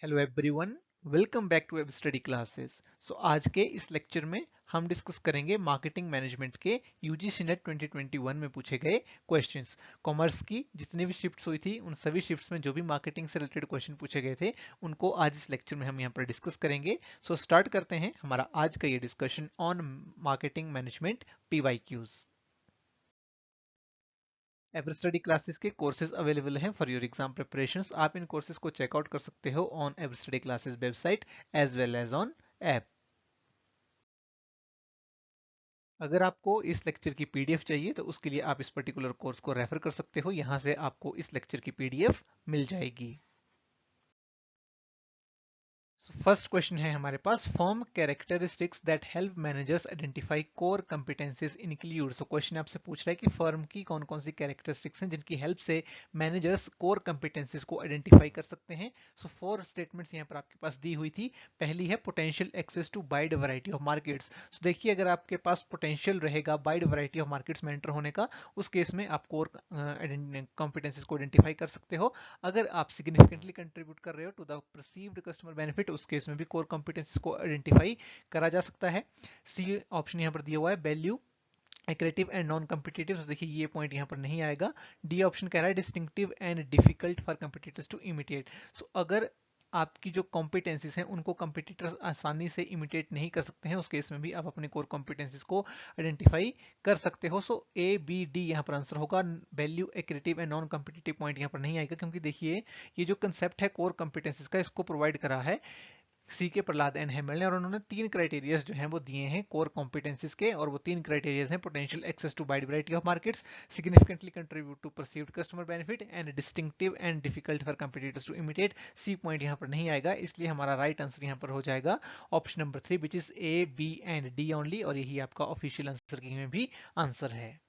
Hello everyone, welcome back to web study classes. आज के इस लेक्चर में हम डिस्कस करेंगे मार्केटिंग मैनेजमेंट के यूजीसी नेट 2021 में पूछे गए क्वेश्चंस। कॉमर्स की जितनी भी शिफ्ट्स हुई थी उन सभी शिफ्ट्स में जो भी मार्केटिंग से रिलेटेड क्वेश्चन पूछे गए थे उनको आज इस लेक्चर में हम यहाँ पर डिस्कस करेंगे। स्टार्ट करते हैं हमारा आज का ये discussion on marketing management PYQs। Ever study classes के कोर्सेज अवेलेबल हैं फॉर योर एग्जाम प्रिपरेशंस। आप इन कोर्सेज को चेकआउट कर सकते हो on ever study classes website as well as on app. अगर आपको इस लेक्चर की पीडीएफ चाहिए तो उसके लिए आप इस पर्टिकुलर कोर्स को रेफर कर सकते हो, यहां से आपको इस लेक्चर की पीडीएफ मिल जाएगी। फर्स्ट क्वेश्चन है हमारे पास, form characteristics that help managers identify core competencies include. Question आपसे पूछ रहा है कि फर्म की कौन कौन सी कैरेक्टरिस्टिक्स हैं जिनकी हेल्प से मैनेजर्स कोर कंपिटेंसीज को आइडेंटिफाई कर सकते हैं। फोर स्टेटमेंट्स यहाँ पर आपके पास दी हुई थी। पहली है potential access to wide variety of markets. देखिए, अगर आपके पास पोटेंशियल रहेगा वाइड वैरायटी ऑफ मार्केट्स में एंटर होने का, उस केस में आप कोर कंपिटेंसीज को आइडेंटिफाई कर सकते हो। अगर आप सिग्निफिकेंटली कंट्रीब्यूट कर रहे हो to the perceived customer benefit, उस केस में भी कोर कॉम्पिटेंसीज को आइडेंटिफाई करा जा सकता है। सी ऑप्शन यहाँ पर दिया हुआ है value accretive and non competitive. देखिए ये पॉइंट यहाँ पर नहीं आएगा। डी ऑप्शन कह रहा है distinctive and difficult for competitors to imitate. अगर आपकी जो कॉम्पिटेंसीज हैं उनको कम्पिटिटर्स आसानी से इमिटेट नहीं कर सकते हैं, उस केस में भी आप अपने कोर कॉम्पिटेंसीज को आइडेंटिफाई कर सकते हो। A B D यहाँ पर आंसर होगा। Value accretive and non competitive point यहाँ पर नहीं आएगा, क्योंकि देखिए ये जो कंसेप्ट है कोर कॉम्पिटेंसीज का, इसको प्रोवाइड करा है सी के प्रहलाद एन हेमल ने, और उन्होंने तीन क्राइटेरियाज जो हैं वो दिए हैं कोर कॉम्पिटेंसीज के, और वो तीन क्राइटेरियाज हैं potential access to wide variety of markets, significantly contribute to perceived customer benefit and distinctive and difficult for competitors to imitate. C point यहाँ पर नहीं आएगा, इसलिए हमारा राइट आंसर यहाँ पर हो जाएगा option number 3 which is A B and D only, और यही आपका ऑफिशियल आंसर की में भी आंसर है।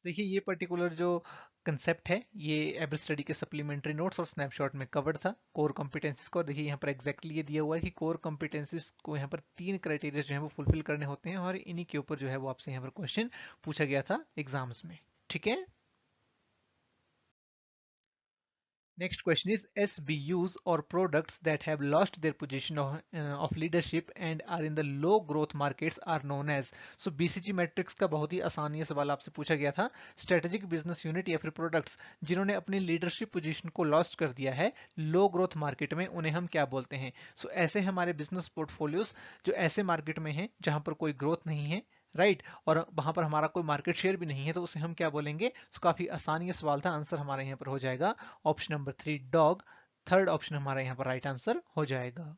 देखिए ये पर्टिकुलर जो कंसेप्ट है ये एवर स्टडी के सप्लीमेंट्री नोट्स और स्नैपशॉट में कवर्ड था कोर कॉम्पिटेंसीज को। देखिए यहाँ पर एग्जैक्टली ये दिया हुआ है कि कोर कॉम्पिटेंसीज को यहाँ पर तीन क्राइटेरिया जो है वो फुलफिल करने होते हैं, और इन्हीं के ऊपर जो है वो आपसे यहाँ पर क्वेश्चन पूछा गया था एग्जाम्स में। ठीक है, next question is SBUs or products that have lost their position of leadership and are in the low growth markets are known as। BCG matrix का बहुत ही आसान ये सवाल आपसे पूछा गया था। स्ट्रेटेजिक बिजनेस यूनिट या फिर प्रोडक्ट्स जिन्होंने अपनी लीडरशिप पोजीशन को लॉस्ट कर दिया है लो ग्रोथ मार्केट में, उन्हें हम क्या बोलते हैं। ऐसे हमारे बिजनेस पोर्टफोलियोज जो ऐसे मार्केट में हैं जहां पर कोई ग्रोथ नहीं है, राइट और वहां पर हमारा कोई मार्केट शेयर भी नहीं है, तो उसे हम क्या बोलेंगे। काफी आसान ये सवाल था, आंसर हमारा यहाँ पर हो जाएगा option number 3 dog. Third option हमारा यहाँ पर राइट आंसर हो जाएगा।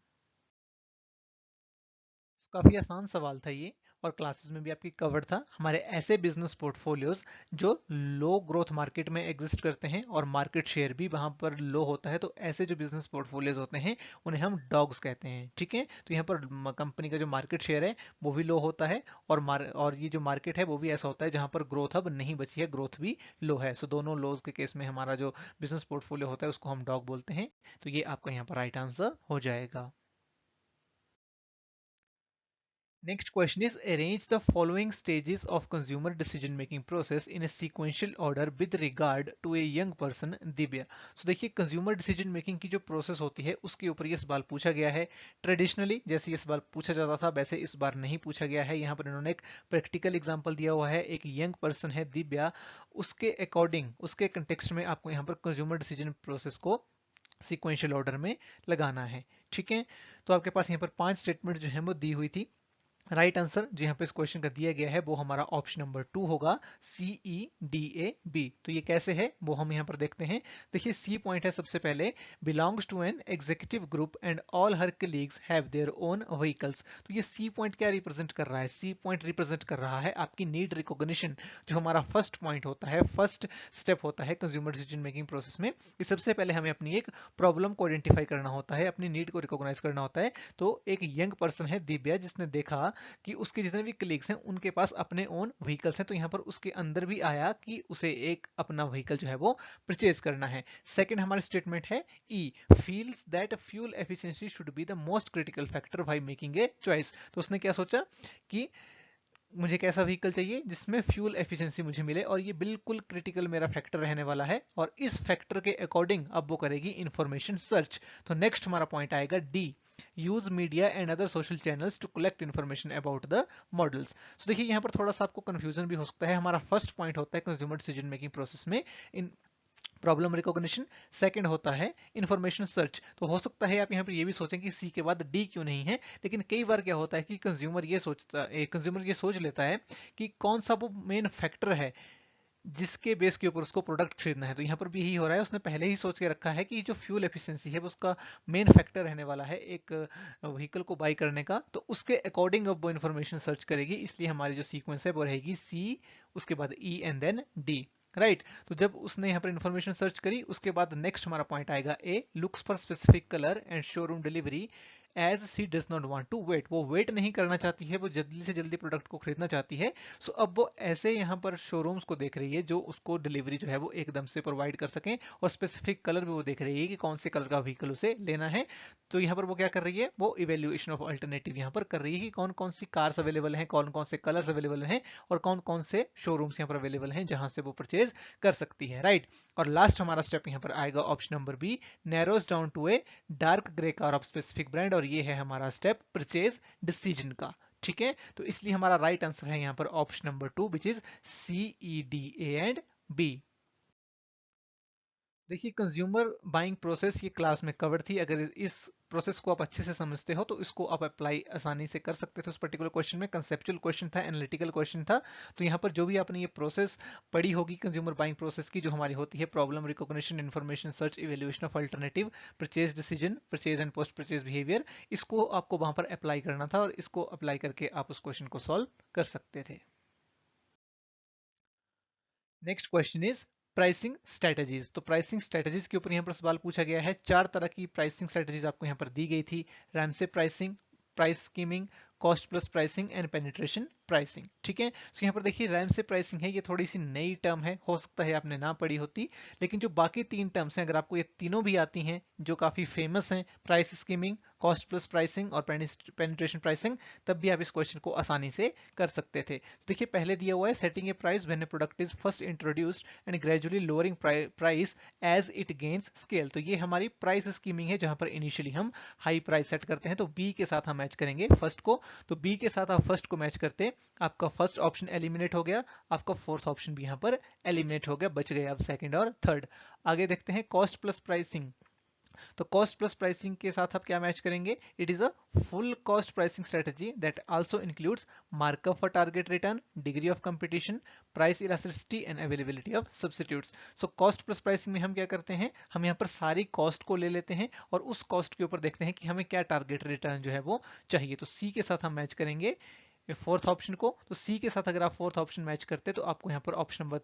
काफी आसान सवाल था ये, और क्लासेस में भी आपकी कवर्ड था। हमारे ऐसे बिजनेस पोर्टफोलियोज जो लो ग्रोथ मार्केट में एग्जिस्ट करते हैं और मार्केट शेयर भी वहां पर लो होता है, तो ऐसे जो बिजनेस पोर्टफोलियोज होते हैं उन्हें हम डॉग्स कहते हैं। ठीक है, तो यहाँ पर कंपनी का जो मार्केट शेयर है वो भी लो होता है, और ये जो मार्केट है वो भी ऐसा होता है जहां पर ग्रोथ अब नहीं बची है, ग्रोथ भी लो है। दोनों लोज के केस में हमारा जो बिजनेस पोर्टफोलियो होता है उसको हम डॉग बोलते हैं। तो ये आपका यहाँ पर राइट आंसर हो जाएगा। Next question is, arrange the following stages of consumer decision making process in a sequential order with regard to a young person Divya। देखिए कंज्यूमर डिसीजन मेकिंग की जो प्रोसेस होती है उसके ऊपर ये सवाल पूछा गया है। ट्रेडिशनली जैसे ये सवाल पूछा जाता था वैसे इस बार नहीं पूछा गया है। यहाँ पर इन्होंने एक प्रैक्टिकल एग्जांपल दिया हुआ है, एक यंग पर्सन है दिव्या, उसके अकॉर्डिंग उसके कंटेक्स्ट में आपको यहाँ पर कंज्यूमर डिसीजन प्रोसेस को सिक्वेंशियल ऑर्डर में लगाना है। ठीक है, तो आपके पास यहाँ पर 5 स्टेटमेंट जो है वो दी हुई थी। राइट आंसर जो यहाँ पे इस क्वेश्चन का दिया गया है वो हमारा ऑप्शन नंबर 2 होगा, CEDAB। तो ये कैसे है वो हम यहाँ पर देखते हैं। देखिए सी पॉइंट है सबसे पहले, belongs to an executive group and all her colleagues have their own vehicles. तो ये सी पॉइंट क्या रिप्रेजेंट कर रहा है, सी पॉइंट रिप्रेजेंट कर रहा है आपकी नीड रिकॉग्निशन, जो हमारा फर्स्ट पॉइंट होता है, फर्स्ट स्टेप होता है कंज्यूमर डिसीजन मेकिंग प्रोसेस में, कि सबसे पहले हमें अपनी एक प्रॉब्लम को आइडेंटिफाई करना होता है, अपनी नीड को रिकॉग्नाइज करना होता है। तो एक यंग पर्सन है दिव्या जिसने देखा कि उसके जितने भी कलीग्स हैं उनके पास अपने ओन व्हीकल्स हैं, तो यहाँ पर उसके अंदर भी आया कि उसे एक अपना व्हीकल जो है वो परचेज करना है। सेकंड हमारा स्टेटमेंट है E, feels that fuel efficiency should be the most critical factor why making a choice. तो उसने क्या सोचा कि मुझे कैसा व्हीकल चाहिए जिसमें फ्यूल एफिशिएंसी मुझे मिले, और ये बिल्कुल क्रिटिकल मेरा फैक्टर रहने वाला है, और इस फैक्टर के अकॉर्डिंग अब वो करेगी इंफॉर्मेशन सर्च। तो नेक्स्ट हमारा पॉइंट आएगा D, use media and other social channels to collect information about the models. तो देखिए यहाँ पर थोड़ा सा आपको कंफ्यूजन भी हो सकता है। हमारा फर्स्ट पॉइंट होता है कंज्यूमर डिसीजन मेकिंग प्रोसेस में इन प्रॉब्लम रिकॉग्निशन, सेकंड होता है इंफॉर्मेशन सर्च। तो हो सकता है आप यहाँ पर ये भी सोचें कि सी के बाद डी क्यों नहीं है, लेकिन कई बार क्या होता है कि कंज्यूमर ये सोच लेता है कि कौन सा वो मेन फैक्टर है जिसके बेस के ऊपर उसको प्रोडक्ट खरीदना है। तो यहाँ पर भी यही हो रहा है, उसने पहले ही सोच के रखा है कि जो फ्यूल एफिशिएंसी है वो उसका मेन फैक्टर रहने वाला है एक व्हीकल को बाई करने का, तो उसके अकॉर्डिंग अब वो इन्फॉर्मेशन सर्च करेगी। इसलिए हमारी जो सीक्वेंस है वो रहेगी सी, उसके बाद E and then D, right. तो जब उसने यहाँ पर इन्फॉर्मेशन सर्च करी, उसके बाद नेक्स्ट हमारा पॉइंट आएगा A, looks for specific colour and showroom delivery as she does not want to wait. वो वेट नहीं करना चाहती है, वो जल्दी से जल्दी प्रोडक्ट को खरीदना चाहती है। सो अब वो ऐसे यहाँ पर शोरूम्स को देख रही है जो उसको डिलीवरी जो है वो एकदम से प्रोवाइड कर सकें, और स्पेसिफिक कलर भी वो देख रही है कि कौन से कलर का व्हीकल उसे लेना है। तो यहाँ पर वो क्या कर रही है, वो इवेल्युएशन ऑफ अल्टरनेटिव यहाँ पर कर रही है कि कौन कौन सी कार्स अवेलेबल हैं, कौन कौन से कलर्स अवेलेबल हैं, और कौन कौन से शोरूम्स यहाँ पर अवेलेबल हैं जहां से वो परचेज कर सकती है, राइट। और लास्ट हमारा स्टेप यहाँ पर आएगा option number B, narrows down to a dark grey car of specific brand, और ये है हमारा स्टेप परचेज डिसीजन का, ठीक है। तो इसलिए हमारा राइट आंसर है यहाँ पर option number 2 which is C, E, D, A and B. देखिए कंज्यूमर बाइंग प्रोसेस ये क्लास में कवर थी। अगर इस प्रोसेस को आप अच्छे से समझते हो तो इसको आप अप्लाई आसानी से कर सकते थे उस पर्टिकुलर क्वेश्चन में। कंसेप्चुअल क्वेश्चन था, एनालिटिकल क्वेश्चन था। तो यहाँ पर जो भी आपने ये प्रोसेस पढ़ी होगी कंज्यूमर बाइंग प्रोसेस की, जो हमारी होती है problem recognition, information search, evaluation of alternative, purchase decision, purchase and post purchase behaviour, इसको आपको वहां पर अप्लाई करना था, और इसको अप्लाई करके आप उस क्वेश्चन को सॉल्व कर सकते थे। Next question is pricing strategies. तो प्राइसिंग स्ट्रेटजीज के ऊपर यहाँ पर सवाल पूछा गया है। 4 तरह की प्राइसिंग स्ट्रेटजीज आपको यहाँ पर दी गई थी, Ramsey pricing, price skimming, cost plus pricing and penetration pricing, ठीक है। तो यहाँ पर देखिए रैमसे प्राइसिंग है, ये थोड़ी सी नई टर्म है, हो सकता है आपने ना पढ़ी होती, लेकिन जो बाकी 3 टर्म्स हैं अगर आपको ये तीनों भी आती हैं जो काफी फेमस हैं, price skimming, cost plus pricing और पेनिट्रेशन प्राइसिंग, तब भी आप इस क्वेश्चन को आसानी से कर सकते थे। तो देखिए पहले दिया हुआ है setting a price when a product is first introduced and gradually lowering price as it gains scale. तो ये हमारी प्राइस स्कीमिंग है जहां पर इनिशियली हम हाई प्राइस सेट करते हैं। तो बी के साथ हम मैच करेंगे फर्स्ट को, तो बी के साथ आप फर्स्ट को मैच करते, आपका फर्स्ट ऑप्शन एलिमिनेट हो गया, आपका फोर्थ ऑप्शन भी यहाँ पर एलिमिनेट हो गया, बच गए अब सेकंड और थर्ड। आगे देखते हैं कॉस्ट प्लस प्राइसिंग। तो कॉस्ट प्लस प्राइसिंग के साथ आप क्या मैच करेंगे, it is a full cost pricing strategy that also includes markup for target return, degree of competition, price elasticity and availability of substitutes. So cost plus pricing में हम क्या करते हैं, हम यहाँ पर सारी कॉस्ट को ले लेते हैं और उस कॉस्ट के ऊपर देखते हैं कि हमें क्या टारगेट रिटर्न जो है वो चाहिए। तो सी के साथ हम मैच करेंगे फोर्थ ऑप्शन को। तो सी के साथ अगर आप फोर्थ ऑप्शन मैच करते तो आपको यहाँ पर ऑप्शन नंबर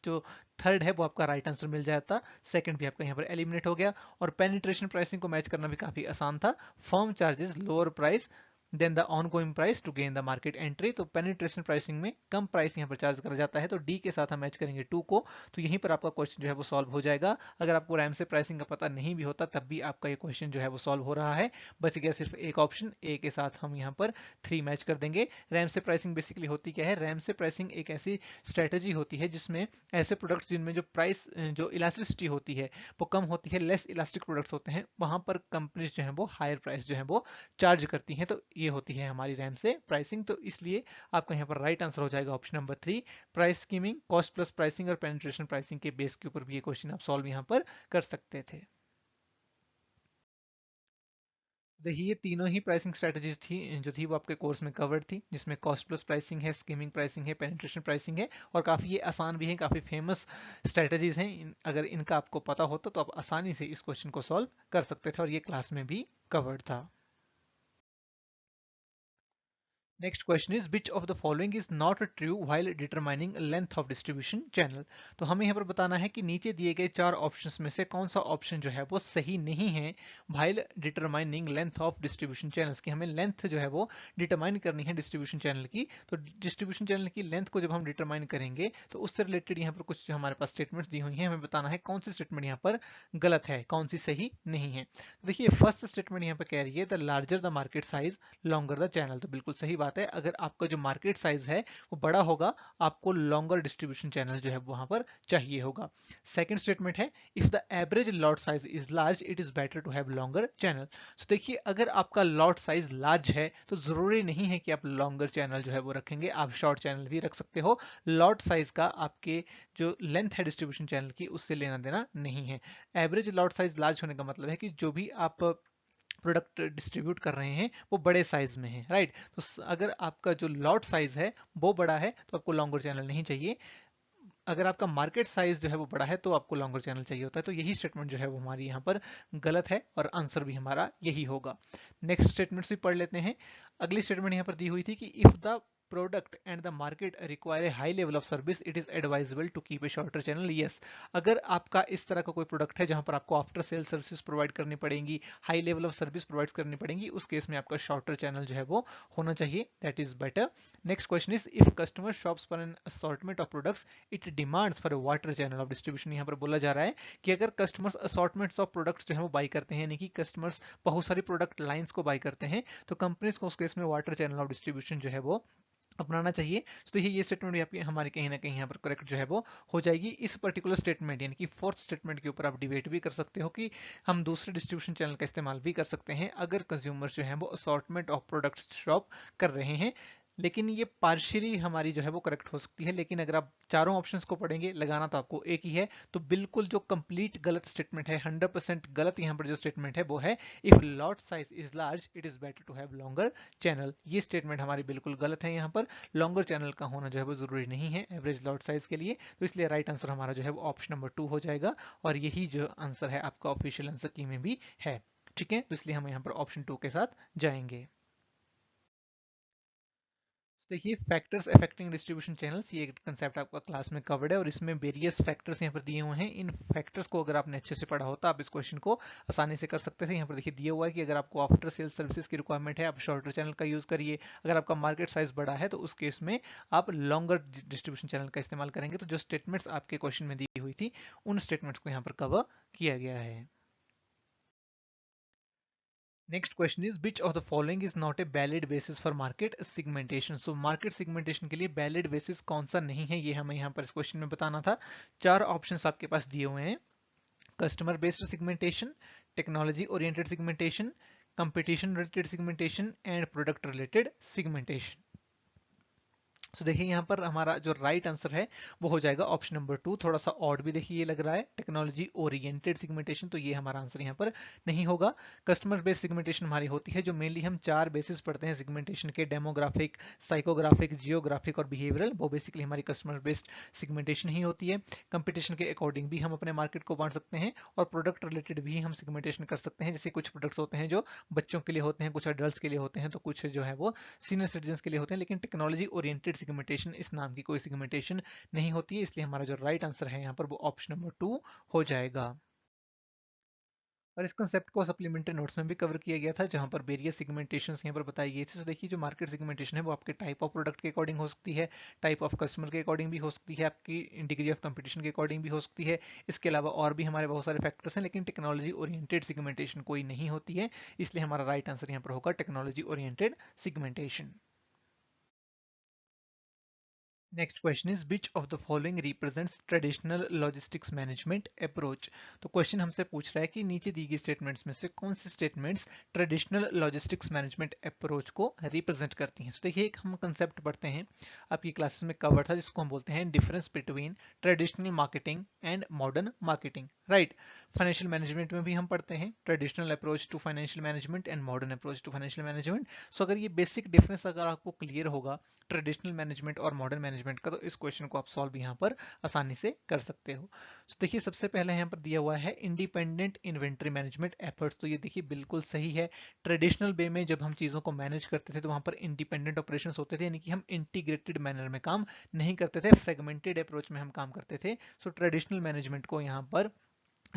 जो थर्ड है वो आपका राइट आंसर मिल जाता, सेकंड भी आपका यहाँ पर एलिमिनेट हो गया। और पेनिट्रेशन प्राइसिंग को मैच करना भी काफी आसान था, firm charges lower price than the ongoing price to gain the market entry. तो पेनिट्रेशन प्राइसिंग में कम प्राइस यहाँ पर चार्ज करा जाता है, तो डी के साथ हम मैच करेंगे 2 को। तो यहीं पर आपका क्वेश्चन जो है वो सॉल्व हो जाएगा। अगर आपको रैम से प्राइसिंग का पता नहीं भी होता तब भी आपका ये क्वेश्चन जो है वो सॉल्व हो रहा है। बच गया सिर्फ एक ऑप्शन, ए के साथ हम यहाँ पर 3 मैच कर देंगे। रैम से प्राइसिंग बेसिकली होती क्या है, रैम से प्राइसिंग एक ऐसी स्ट्रेटेजी होती है जिसमें ऐसे प्रोडक्ट्स जिनमें जो प्राइस जो इलास्टिसिटी होती है वो कम होती है, लेस इलास्टिक प्रोडक्ट्स होते हैं, वहां पर कंपनीज जो है वो हायर प्राइस जो है वो चार्ज करती हैं। तो ये होती है हमारी रैम से प्राइसिंग। तो इसलिए आपका यहाँ पर राइट आंसर हो जाएगा option number 3, price skimming, cost plus pricing और पेनिट्रेशन प्राइसिंग के बेस के ऊपर भी ये क्वेश्चन आप सॉल्व यहाँ पर कर सकते थे। देखिए ये तीनों ही प्राइसिंग स्ट्रेटजीज थी जो थी वो आपके कोर्स में कवर्ड थी, जिसमें कॉस्ट प्लस प्राइसिंग है, स्कीमिंग प्राइसिंग है, पेनिट्रेशन प्राइसिंग है, और काफी ये आसान भी है, काफी फेमस स्ट्रेटजीज हैं। अगर इनका आपको पता होता तो आप आसानी से इस क्वेश्चन को सॉल्व कर सकते थे, और ये क्लास में भी कवर्ड था। Next question is which of the following is not true while determining length of distribution channel. तो हमें यहाँ पर बताना है कि नीचे दिए गए 4 ऑप्शंस में से कौन सा ऑप्शन जो है वो सही नहीं है while determining length of distribution channels की। हमें लेंथ जो है वो डिटरमाइन करनी है डिस्ट्रीब्यूशन चैनल की। तो डिस्ट्रीब्यूशन चैनल की लेंथ को जब हम डिटरमाइन करेंगे तो उससे रिलेटेड यहाँ पर कुछ हमारे पास स्टेटमेंट्स दी हुई हैं, हमें बताना है कौन सी स्टेटमेंट यहाँ पर गलत है, कौन सी सही नहीं है। तो देखिए फर्स्ट स्टेटमेंट यहाँ पर कह रही है the larger the market size longer the channel. तो बिल्कुल सही बात है, अगर आपका जो मार्केट साइज है वो बड़ा होगा, आपको लॉन्गर डिस्ट्रीब्यूशन चैनल जो है वहां पर चाहिए होगा। सेकंड स्टेटमेंट है, if the average lot size is large it is better to have longer channel. तो देखिए, अगर आपका लॉट साइज लार्ज है तो जरूरी नहीं है कि आप लॉन्गर चैनल जो है वो रखेंगे, आप शॉर्ट चैनल भी रख सकते हो। लॉट साइज का आपके जो लेंथ है डिस्ट्रीब्यूशन चैनल की उससे लेना देना नहीं है। एवरेज लॉट साइज लार्ज होने का मतलब है कि जो भी आप प्रोडक्ट डिस्ट्रीब्यूट कर रहे हैं वो बड़े साइज में है, राइट। तो अगर आपका जो लॉट साइज है वो बड़ा है तो आपको लॉन्गर चैनल नहीं चाहिए। अगर आपका मार्केट साइज जो है वो बड़ा है तो आपको लॉन्गर चैनल चाहिए होता है। तो यही स्टेटमेंट जो है वो हमारी यहाँ पर गलत है और आंसर भी हमारा यही होगा। नेक्स्ट स्टेटमेंट भी पढ़ लेते हैं। अगली स्टेटमेंट यहाँ पर दी हुई थी कि if the product and the market require a high level of service it is advisable to keep a shorter channel. Yes, अगर आपका इस तरह का कोई प्रोडक्ट है जहां पर आपको आफ्टर सेल सर्विसेज प्रोवाइड करनी पड़ेंगी, high level of service provide करनी पड़ेगी, उस केस में आपका शॉर्टर चैनल जो है वो होना चाहिए, that is better. Next question is, if customer shops for an assortment of products it demands for a water channel of distribution. यहाँ पर बोला जा रहा है कि अगर कस्टमर्स असॉर्टमेंट्स ऑफ प्रोडक्ट्स जो है वो बाई करते हैं, यानी कि कस्टमर्स बहुत सारी प्रोडक्ट लाइंस को बाई करते हैं, तो कंपनीज को उस केस में वाटर चैनल ऑफ डिस्ट्रीब्यूशन जो है वो अपनाना चाहिए। तो ये स्टेटमेंट आपकी हमारे कहीं ना कहीं यहाँ पर करेक्ट जो है वो हो जाएगी। इस पर्टिकुलर स्टेटमेंट यानी कि फोर्थ स्टेटमेंट के ऊपर आप डिबेट भी कर सकते हो कि हम दूसरे डिस्ट्रीब्यूशन चैनल का इस्तेमाल भी कर सकते हैं अगर कंज्यूमर्स जो है वो असॉर्टमेंट ऑफ प्रोडक्ट्स शॉप कर रहे हैं। लेकिन ये पार्शियली हमारी जो है वो करेक्ट हो सकती है। लेकिन अगर आप चारों ऑप्शंस को पढ़ेंगे, लगाना तो आपको एक ही है। तो बिल्कुल जो कंप्लीट गलत स्टेटमेंट है, 100% गलत यहाँ पर जो स्टेटमेंट है वो है, if lot size is large it is better to have longer channel. ये स्टेटमेंट हमारी बिल्कुल गलत है। यहाँ पर लॉन्गर चैनल का होना जो है वो जरूरी नहीं है एवरेज लॉट साइज के लिए। तो इसलिए राइट आंसर हमारा जो है वो ऑप्शन नंबर 2 हो जाएगा, और यही जो आंसर है आपका ऑफिशियल आंसर की में भी है। ठीक है, तो इसलिए हम यहाँ पर ऑप्शन 2 के साथ जाएंगे। तो देखिए, फैक्टर्स अफेक्टिंग डिस्ट्रीब्यूशन चैनल्स, ये कंसेप्ट आपका क्लास में कवर्ड है और इसमें वेरियस फैक्टर्स यहाँ पर दिए हुए हैं। इन फैक्टर्स को अगर आपने अच्छे से पढ़ा होता आप इस क्वेश्चन को आसानी से कर सकते थे। यहाँ पर देखिए दिया हुआ है कि अगर आपको आफ्टर सेल सर्विसेज की रिक्वायरमेंट है आप शॉर्टर चैनल का यूज करिए, अगर आपका मार्केट साइज बड़ा है तो उस केस में आप लॉन्गर डिस्ट्रीब्यूशन चैनल का इस्तेमाल करेंगे। तो जो स्टेटमेंट्स आपके क्वेश्चन में दी हुई थी उन स्टेटमेंट्स को यहाँ पर कवर किया गया है। Next question is, which of the following is not a valid basis for market segmentation? So market segmentation के लिए valid basis कौन सा नहीं है, ये हमें यहाँ पर इस क्वेश्चन में बताना था। चार ऑप्शंस आपके पास दिए हुए हैं: customer based segmentation, technology oriented segmentation, competition related segmentation and product related segmentation. तो देखिए यहाँ पर हमारा जो राइट आंसर है वो हो जाएगा ऑप्शन नंबर 2। थोड़ा सा ऑड भी देखिए ये लग रहा है, टेक्नोलॉजी ओरिएंटेड सिगमेंटेशन, तो ये हमारा आंसर यहाँ पर नहीं होगा। कस्टमर बेस्ड सिगमेंटेशन हमारी होती है जो मेनली हम चार बेसिस पढ़ते हैं सिगमेंटेशन के: डेमोग्राफिक, साइकोग्राफिक, जियोग्राफिक और बिहेवियरल। वो बेसिकली हमारी कस्टमर बेस्ड सिगमेंटेशन ही होती है। कंपटीशन के अकॉर्डिंग भी हम अपने मार्केट को बांट सकते हैं और प्रोडक्ट रिलेटेड भी हम सिगमेंटेशन कर सकते हैं। जैसे कुछ प्रोडक्ट्स होते हैं जो बच्चों के लिए होते हैं, कुछ एडल्ट्स के लिए होते हैं, तो कुछ जो है वो सीनियर सिटीजन के लिए होते हैं। लेकिन टेक्नोलॉजी ओरिएंटेड सिगमेंटेशन इस नाम की कोई सिगमेंटेशन नहीं होती है, इसलिए हमारा जो राइट आंसर है यहाँ पर वो ऑप्शन नंबर 2 हो जाएगा। और इस कंसेप्ट को सप्लीमेंट्री नोट्स में भी कवर किया गया था जहां पर वेरियस सिगमेंटेशंस यहाँ पर बताई गई थी। तो देखिए, जो मार्केट सिगमेंटेशन है वो आपके टाइप ऑफ प्रोडक्ट के अकॉर्डिंग हो सकती है, टाइप ऑफ कस्टमर के अकॉर्डिंग भी हो सकती है, आपकी डिग्री ऑफ कंपटीशन के अकॉर्डिंग भी हो सकती है। इसके अलावा और भी हमारे बहुत सारे फैक्टर्स हैं, लेकिन टेक्नोलॉजी ओरिएंटेड सिगमेंटेशन कोई नहीं होती है, इसलिए हमारा राइट आंसर यहाँ पर होगा technology oriented segmentation. Next question is, which of the following represents traditional logistics management approach. तो क्वेश्चन हमसे पूछ रहा है कि नीचे दी गई स्टेटमेंट्स में से कौन सी statements traditional logistics management approach को रिप्रेजेंट करती हैं। तो देखिए, एक हम कंसेप्ट पढ़ते हैं, आपकी क्लासेस में कवर था, जिसको हम बोलते हैं difference between traditional marketing and modern marketing, right. Financial management में भी हम पढ़ते हैं traditional approach to financial management and modern approach to financial management. So अगर ये बेसिक डिफरेंस अगर आपको क्लियर होगा ट्रेडिशनल मैनेजमेंट और मॉडर्न मैनेजमेंट का, तो इस क्वेश्चन को आप सॉल्व यहाँ पर आसानी से कर सकते हो। तो देखिए, सबसे पहले यहाँ पर दिया हुआ है इंडिपेंडेंट इन्वेंट्री मैनेजमेंट एफर्ट्स। तो ये देखिए बिल्कुल सही है। ट्रेडिशनल वे में जब हम चीजों को मैनेज करते थे तो वहां पर इंडिपेंडेंट ऑपरेशंस होते थे, यानी कि हम इंटीग्रेटेड मैनर में काम नहीं करते थे, फ्रेगमेंटेड अप्रोच में हम काम करते थे। सो ट्रेडिशनल मैनेजमेंट को यहाँ पर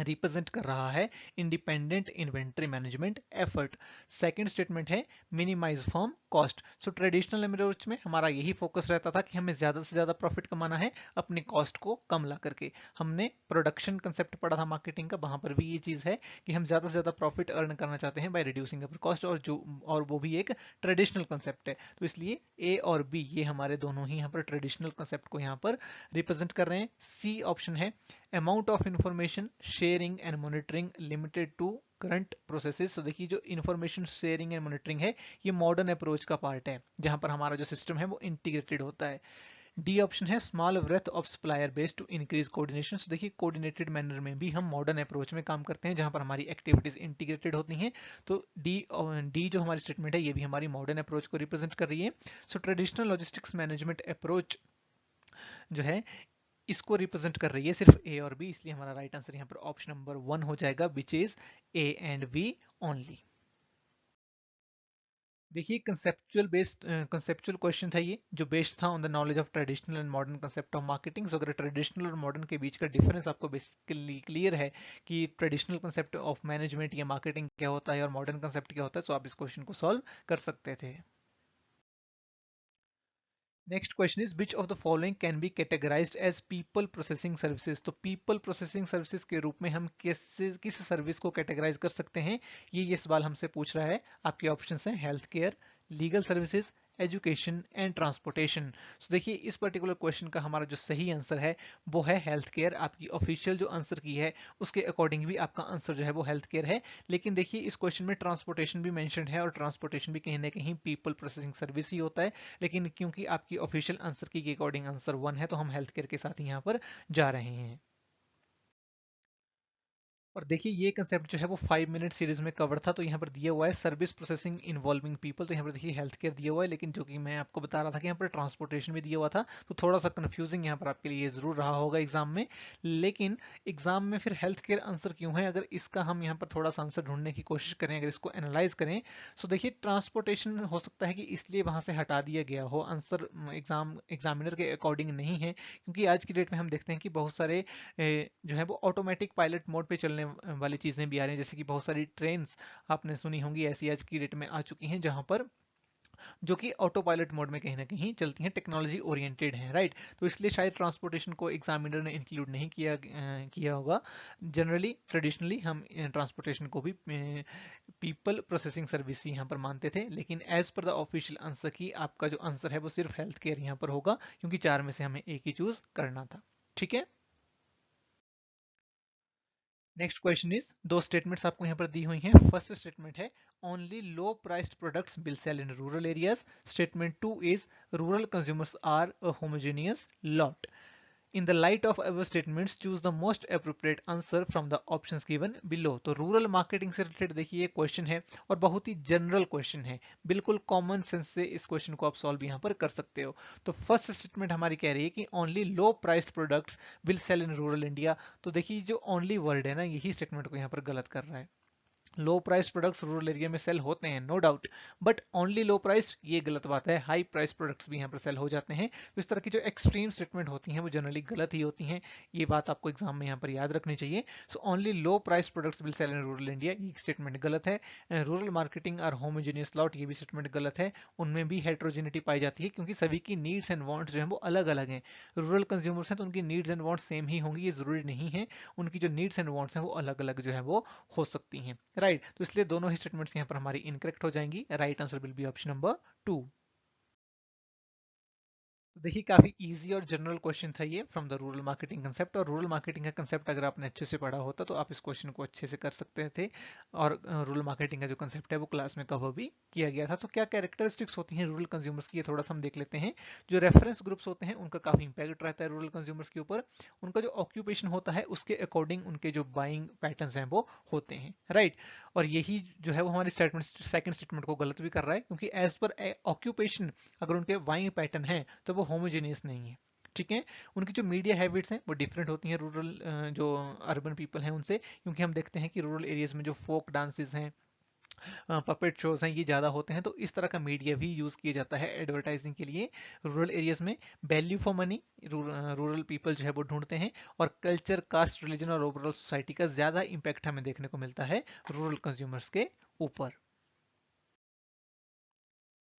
रिप्रेजेंट कर रहा है independent inventory management effort. Second statement है minimise firm cost. So traditional approach में हमारा यही फोकस रहता था कि हमें ज्यादा से ज्यादा प्रॉफिट कमाना है अपनी कॉस्ट को कम ला करके। हमने प्रोडक्शन कंसेप्ट पढ़ा था मार्केटिंग का, वहां पर भी ये चीज है कि हम ज्यादा से ज्यादा प्रॉफिट अर्न करना चाहते हैं बाय रिड्यूसिंग अवर कॉस्ट, और वो भी एक ट्रेडिशनल कंसेप्ट है। तो इसलिए ए और बी ये हमारे दोनों ही यहाँ पर ट्रेडिशनल कंसेप्ट को यहाँ पर रिप्रेजेंट कर रहे हैं। सी ऑप्शन है amount of information sharing and monitoring limited to current processes. तो देखिए जो इंफॉर्मेशन शेयरिंग एंड मॉनिटरिंग है ये मॉडर्न अप्रोच का पार्ट है, जहां पर हमारा जो सिस्टम है वो इंटीग्रेटेड होता है। डी ऑप्शन है small breadth of supplier base to increase coordination. तो देखिए कोऑर्डिनेटेड मैनर में भी हम मॉडर्न अप्रोच में काम करते हैं, जहां पर हमारी एक्टिविटीज इंटीग्रेटेड होती हैं। तो डी जो हमारी स्टेटमेंट है ये भी हमारी मॉडर्न अप्रोच को रिप्रेजेंट कर रही है। सो ट्रेडिशनल लॉजिस्टिक्स मैनेजमेंट अप्रोच जो है इसको रिप्रेजेंट कर रही है सिर्फ ए और बी, इसलिए हमारा राइट आंसर यहाँ पर ऑप्शन नंबर 1 हो जाएगा, which is A and B only. देखिए कंसेप्चुअल क्वेश्चन था ये, जो बेस्ड था on the knowledge of traditional and modern concept of marketing. So अगर ट्रेडिशनल और मॉडर्न के बीच का डिफरेंस आपको बेसिकली क्लियर है कि ट्रेडिशनल कंसेप्ट ऑफ मैनेजमेंट या मार्केटिंग क्या होता है और मॉडर्न कंसेप्ट क्या होता है, तो आप इस क्वेश्चन को सॉल्व कर सकते थे। Next question is which of the following can be categorized as people processing services. तो पीपल प्रोसेसिंग सर्विसेज के रूप में हम किस सर्विस को कैटेगराइज कर सकते हैं, ये सवाल हमसे पूछ रहा है। आपके ऑप्शंस हैं health care, legal services, education and transportation. So देखिए इस पर्टिकुलर क्वेश्चन का हमारा जो सही आंसर है वो है हेल्थ केयर। आपकी ऑफिशियल जो आंसर की है उसके अकॉर्डिंग भी आपका आंसर जो है वो हेल्थ केयर है। लेकिन देखिए इस क्वेश्चन में ट्रांसपोर्टेशन भी मेंशन्ड है, और ट्रांसपोर्टेशन भी कहीं ना कहीं पीपल प्रोसेसिंग सर्विस ही होता है। लेकिन क्योंकि आपकी ऑफिशियल आंसर की के अकॉर्डिंग आंसर 1 है, तो हम हेल्थ केयर के साथ यहाँ पर जा रहे हैं। और देखिए ये कंसेप्ट जो है वो 5 मिनट सीरीज में कवर था, तो यहाँ पर दिया हुआ है सर्विस प्रोसेसिंग इन्वॉल्विंग पीपल। तो यहाँ पर देखिए हेल्थ केयर दिया हुआ है, लेकिन जो कि मैं आपको बता रहा था कि यहाँ पर ट्रांसपोर्टेशन भी दिया हुआ था, तो थोड़ा सा कंफ्यूजिंग यहाँ पर आपके लिए जरूर रहा होगा एग्जाम में। लेकिन एग्जाम में फिर हेल्थ केयर आंसर क्यों है, अगर इसका हम यहाँ पर थोड़ा सा आंसर ढूंढने की कोशिश करें, अगर इसको एनालाइज करें, सो देखिए ट्रांसपोर्टेशन हो सकता है कि इसलिए वहां से हटा दिया गया हो, आंसर एग्जामिनर के अकॉर्डिंग नहीं है। क्योंकि आज की डेट में हम देखते हैं कि बहुत सारे जो है वो ऑटोमेटिक पायलट मोड पे चलने वाली चीजें भी आ रही हैं, जैसे कि बहुत सारी ट्रेन्स आपने सुनी होंगी ऐसी आज की डेट में आ चुकी हैं, जहां पर जो कि ऑटो पायलट मोड में कहीं ना कहीं चलती हैं, टेक्नोलॉजी ओरिएंटेड हैं, राइट। तो इसलिए शायद ट्रांसपोर्टेशन को एग्जामिनर ने इंक्लूड नहीं किया होगा। जनरली ट्रेडिशनली हम ट्रांसपोर्टेशन को भी पीपल प्रोसेसिंग सर्विस ही यहाँ पर मानते थे, लेकिन as per the official answer की आपका जो आंसर है वो सिर्फ हेल्थ केयर यहाँ पर होगा, क्योंकि चार में से हमें एक ही चूज करना था। ठीक है। नेक्स्ट क्वेश्चन इज, दो स्टेटमेंट्स आपको यहाँ पर दी हुई हैं। फर्स्ट स्टेटमेंट है only low priced products will sell in rural areas. Statement two is rural consumers are a homogeneous lot. In the light of our statements, choose the most appropriate answer from the options given below। तो rural marketing से related देखिए ये question है, और बहुत ही general question है, बिल्कुल common sense से इस क्वेश्चन को आप सॉल्व यहाँ पर कर सकते हो। तो फर्स्ट स्टेटमेंट हमारी कह रही है कि only low priced products will sell in rural India. तो देखिए जो ओनली वर्ड है ना, यही स्टेटमेंट को यहाँ पर गलत कर रहा है। Low price products rural area में सेल होते हैं, no doubt, but only low price ये गलत बात है। हाई प्राइस प्रोडक्ट्स भी यहाँ पर सेल हो जाते हैं। तो इस तरह की जो एक्सट्रीम स्टेटमेंट होती हैं वो जनरली गलत ही होती हैं, ये बात आपको एग्जाम में यहाँ पर याद रखनी चाहिए। So only low price products will sell in rural India, ये स्टेटमेंट गलत है। रूरल मार्केटिंग और होमोजेनियस लॉट, ये भी स्टेटमेंट गलत है। उनमें भी हेट्रोजेनिटी पाई जाती है, क्योंकि सभी की नीड्स एंड वांट्स जो है वो अलग अलग हैं। रूरल कंज्यूमर्स हैं तो उनकी नीड्स एंड वांट्स सेम ही होंगी, ये जरूरी नहीं है। उनकी जो नीड्स एंड वांट्स हैं वो अलग अलग जो है वो हो सकती हैं, राइट। तो इसलिए दोनों ही स्टेटमेंट्स यहाँ पर हमारी इनकरेक्ट हो जाएंगी। Right answer will be option number 2। तो देखिए काफी इजी और जनरल क्वेश्चन था ये from the rural marketing concept. और रूरल मार्केटिंग का कंसेप्ट अगर आपने अच्छे से पढ़ा होता तो आप इस क्वेश्चन को अच्छे से कर सकते थे, और रूरल मार्केटिंग का जो कंसेप्ट है वो क्लास में कवर भी किया गया था। तो क्या कैरेक्टरिस्टिक्स होती हैं रूरल कंज्यूमर्स की, ये थोड़ा सा हम देख लेते हैं। जो रेफरेंस ग्रुप्स होते हैं उनका काफी इंपैक्ट रहता है रूरल कंज्यूमर्स के ऊपर। उनका जो ऑक्यूपेशन होता है उसके अकॉर्डिंग उनके जो बाइंग पैटर्न्स हैं वो होते हैं, राइट। और यही जो है वो हमारी स्टेटमेंट सेकंड स्टेटमेंट को गलत भी कर रहा है, क्योंकि एज पर ऑक्यूपेशन अगर उनके बाइंग पैटर्न है तो वो होमोजेनियस नहीं है, ठीक है। उनकी जो मीडिया हैबिट्स हैं वो डिफरेंट होती हैं रूरल जो अर्बन पीपल हैं उनसे, क्योंकि हम देखते हैं कि रूरल एरियाज में जो फोक डांसेस हैं पपेट शोज हैं ये ज़्यादा होते हैं, तो इस तरह का मीडिया भी यूज़ किया जाता है एडवर्टाइजिंग के लिए रूरल एरियाज में। Value for money rural people जो है वो ढूंढते हैं, और कल्चर, कास्ट, रिलीजन और ओवरऑल सोसाइटी का ज़्यादा इम्पैक्ट हमें देखने को मिलता है रूरल कंज्यूमर्स के ऊपर।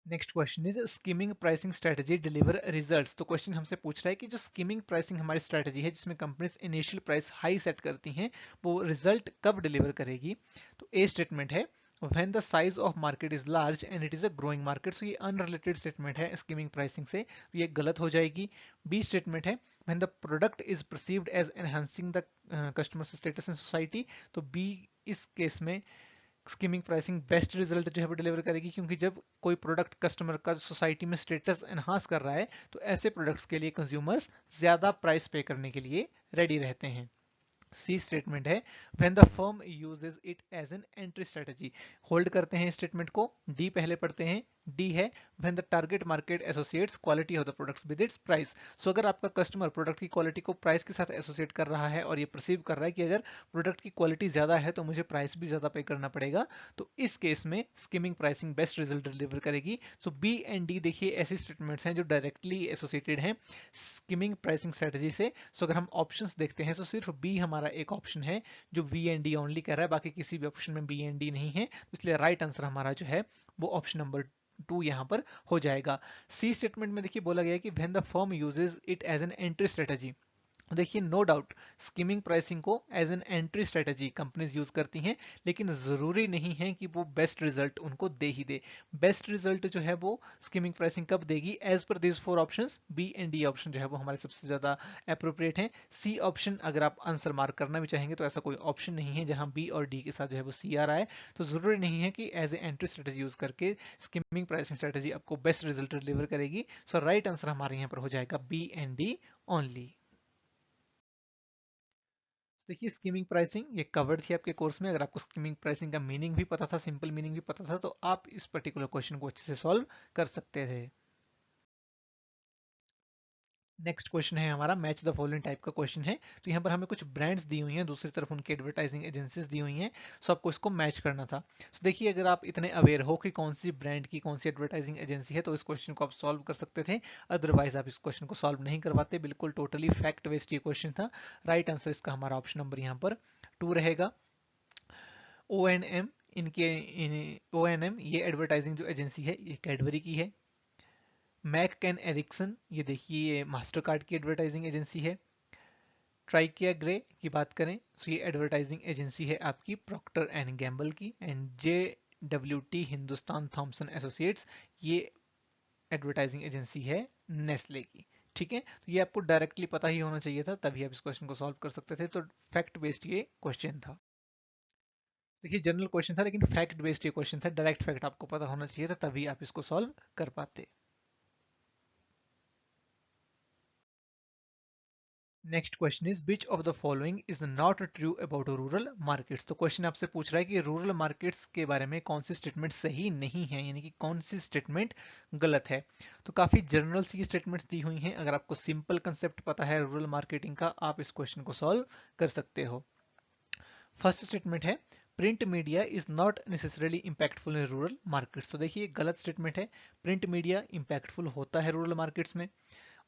Next question is skimming pricing strategy deliver results. तो क्वेश्चन हमसे पूछ रहा है कि जो स्कीमिंग प्राइसिंग हमारी स्ट्रेटजी है जिसमें companies initial price high set करती हैं, वो रिजल्ट कब डिलीवर करेगी। तो ए स्टेटमेंट है when the size of market is large and it is a growing market. So ये अनरिलेटेड स्टेटमेंट है स्कीमिंग प्राइसिंग से, तो ये गलत हो जाएगी। बी स्टेटमेंट है when the product is perceived as enhancing the customer status in society. तो बी इस केस में स्कीमिंग प्राइसिंग बेस्ट रिजल्ट जो है वो डिलीवर करेगी, क्योंकि जब कोई प्रोडक्ट कस्टमर का सोसाइटी में स्टेटस एनहांस कर रहा है तो ऐसे प्रोडक्ट्स के लिए कंज्यूमर्स ज्यादा प्राइस पे करने के लिए रेडी रहते हैं। सी स्टेटमेंट है when the firm uses it as an entry strategy. Hold करते हैं स्टेटमेंट को। डी पहले पढ़ते हैं। डी है when the target market associates quality of the products with its price. So अगर आपका कस्टमर प्रोडक्ट की क्वालिटी को प्राइस के साथ एसोसिएट कर रहा है और ये परसीव कर रहा है कि अगर प्रोडक्ट की क्वालिटी ज्यादा है तो मुझे प्राइस भी ज्यादा पे करना पड़ेगा, तो इस केस में skimming pricing best result deliver करेगी। सो बी एंड डी देखिए ऐसी स्टेटमेंट्स हैं जो डायरेक्टली एसोसिएटेड हैं स्कीमिंग प्राइसिंग स्ट्रेटजी से। सो अगर हम ऑप्शंस देखते हैं तो सिर्फ बी हमारा एक ऑप्शन है जो वी एंड डी ओनली कर रहा है, बाकी किसी भी ऑप्शन में बी एंड डी नहीं है, तो इसलिए राइट आंसर हमारा जो है वो ऑप्शन नंबर 2 यहाँ पर हो जाएगा। सी स्टेटमेंट में देखिए बोला गया है कि when the firm uses it as an entry strategy. देखिए नो डाउट स्कीमिंग प्राइसिंग को as an entry strategy companies use करती हैं, लेकिन जरूरी नहीं है कि वो बेस्ट रिजल्ट उनको दे ही दे। बेस्ट रिजल्ट जो है वो स्कीमिंग प्राइसिंग कब देगी, as per this four options B and D option जो है वो हमारे सबसे ज्यादा अप्रोप्रिएट है। सी ऑप्शन अगर आप आंसर मार्क करना भी चाहेंगे तो ऐसा कोई ऑप्शन नहीं है जहां बी और डी के साथ जो है वो सी आ रहा है, तो जरूरी नहीं है कि as a entry strategy use करके स्कीमिंग प्राइसिंग स्ट्रेटजी आपको बेस्ट रिजल्ट डिलीवर करेगी। सो राइट आंसर हमारे यहाँ पर हो जाएगा बी एंड डी ओनली। देखिए स्कीमिंग प्राइसिंग ये कवर्ड थी आपके कोर्स में। अगर आपको स्कीमिंग प्राइसिंग का मीनिंग भी पता था, सिंपल मीनिंग भी पता था, तो आप इस पर्टिकुलर क्वेश्चन को अच्छे से सॉल्व कर सकते थे। नेक्स्ट क्वेश्चन है हमारा मैच द फॉलोइंग टाइप का क्वेश्चन है। तो यहाँ पर हमें कुछ ब्रांड्स दी हुई हैं, दूसरी तरफ उनकी एडवर्टाइजिंग एजेंसीज दी हुई हैं, सो आपको इसको मैच करना था। तो देखिए अगर आप इतने अवेयर हो कि कौन सी ब्रांड की कौन सी एडवर्टाइजिंग एजेंसी है तो इस क्वेश्चन को आप सॉल्व कर सकते थे, अदरवाइज आप इस क्वेश्चन को सॉल्व नहीं करवाते। बिल्कुल टोटली फैक्ट बेस्ड ये क्वेश्चन था। राइट आंसर इसका हमारा ऑप्शन नंबर यहाँ पर 2 रहेगा। ओ एन एम इनके ओ एन एम ये एडवर्टाइजिंग जो एजेंसी है ये कैडबरी की है। मैक कैन एरिक्सन ये देखिए ये मास्टर कार्ड की एडवर्टाइजिंग एजेंसी है। ट्राइकिया ग्रे की बात करें तो ये एडवर्टाइजिंग एजेंसी है आपकी प्रॉक्टर एंड गैम्बल की। And J W T Hindustan Thomson Associates ये एडवर्टाइजिंग एजेंसी है नेस्ले की। ठीक है, तो ये आपको डायरेक्टली पता ही होना चाहिए था, तभी आप इस क्वेश्चन को सॉल्व कर सकते थे। तो फैक्ट बेस्ड ये क्वेश्चन था। देखिए जनरल क्वेश्चन था लेकिन फैक्ट बेस्ड ये क्वेश्चन था, डायरेक्ट फैक्ट आपको पता होना चाहिए था तभी आप इसको सॉल्व कर पाते। Next question is which of the following is not true about rural markets. तो क्वेश्चन आपसे पूछ रहा है कि रूरल मार्केट्स के बारे में कौन सी स्टेटमेंट सही नहीं है, यानी कि कौन सी स्टेटमेंट गलत है। तो काफी जनरल सी स्टेटमेंट्स दी हुई हैं, अगर आपको सिंपल कंसेप्ट पता है रूरल मार्केटिंग का आप इस क्वेश्चन को सॉल्व कर सकते हो। फर्स्ट स्टेटमेंट है print media is not necessarily impactful in rural markets. तो देखिए गलत स्टेटमेंट है, प्रिंट मीडिया इंपैक्टफुल होता है रूरल मार्केट्स में।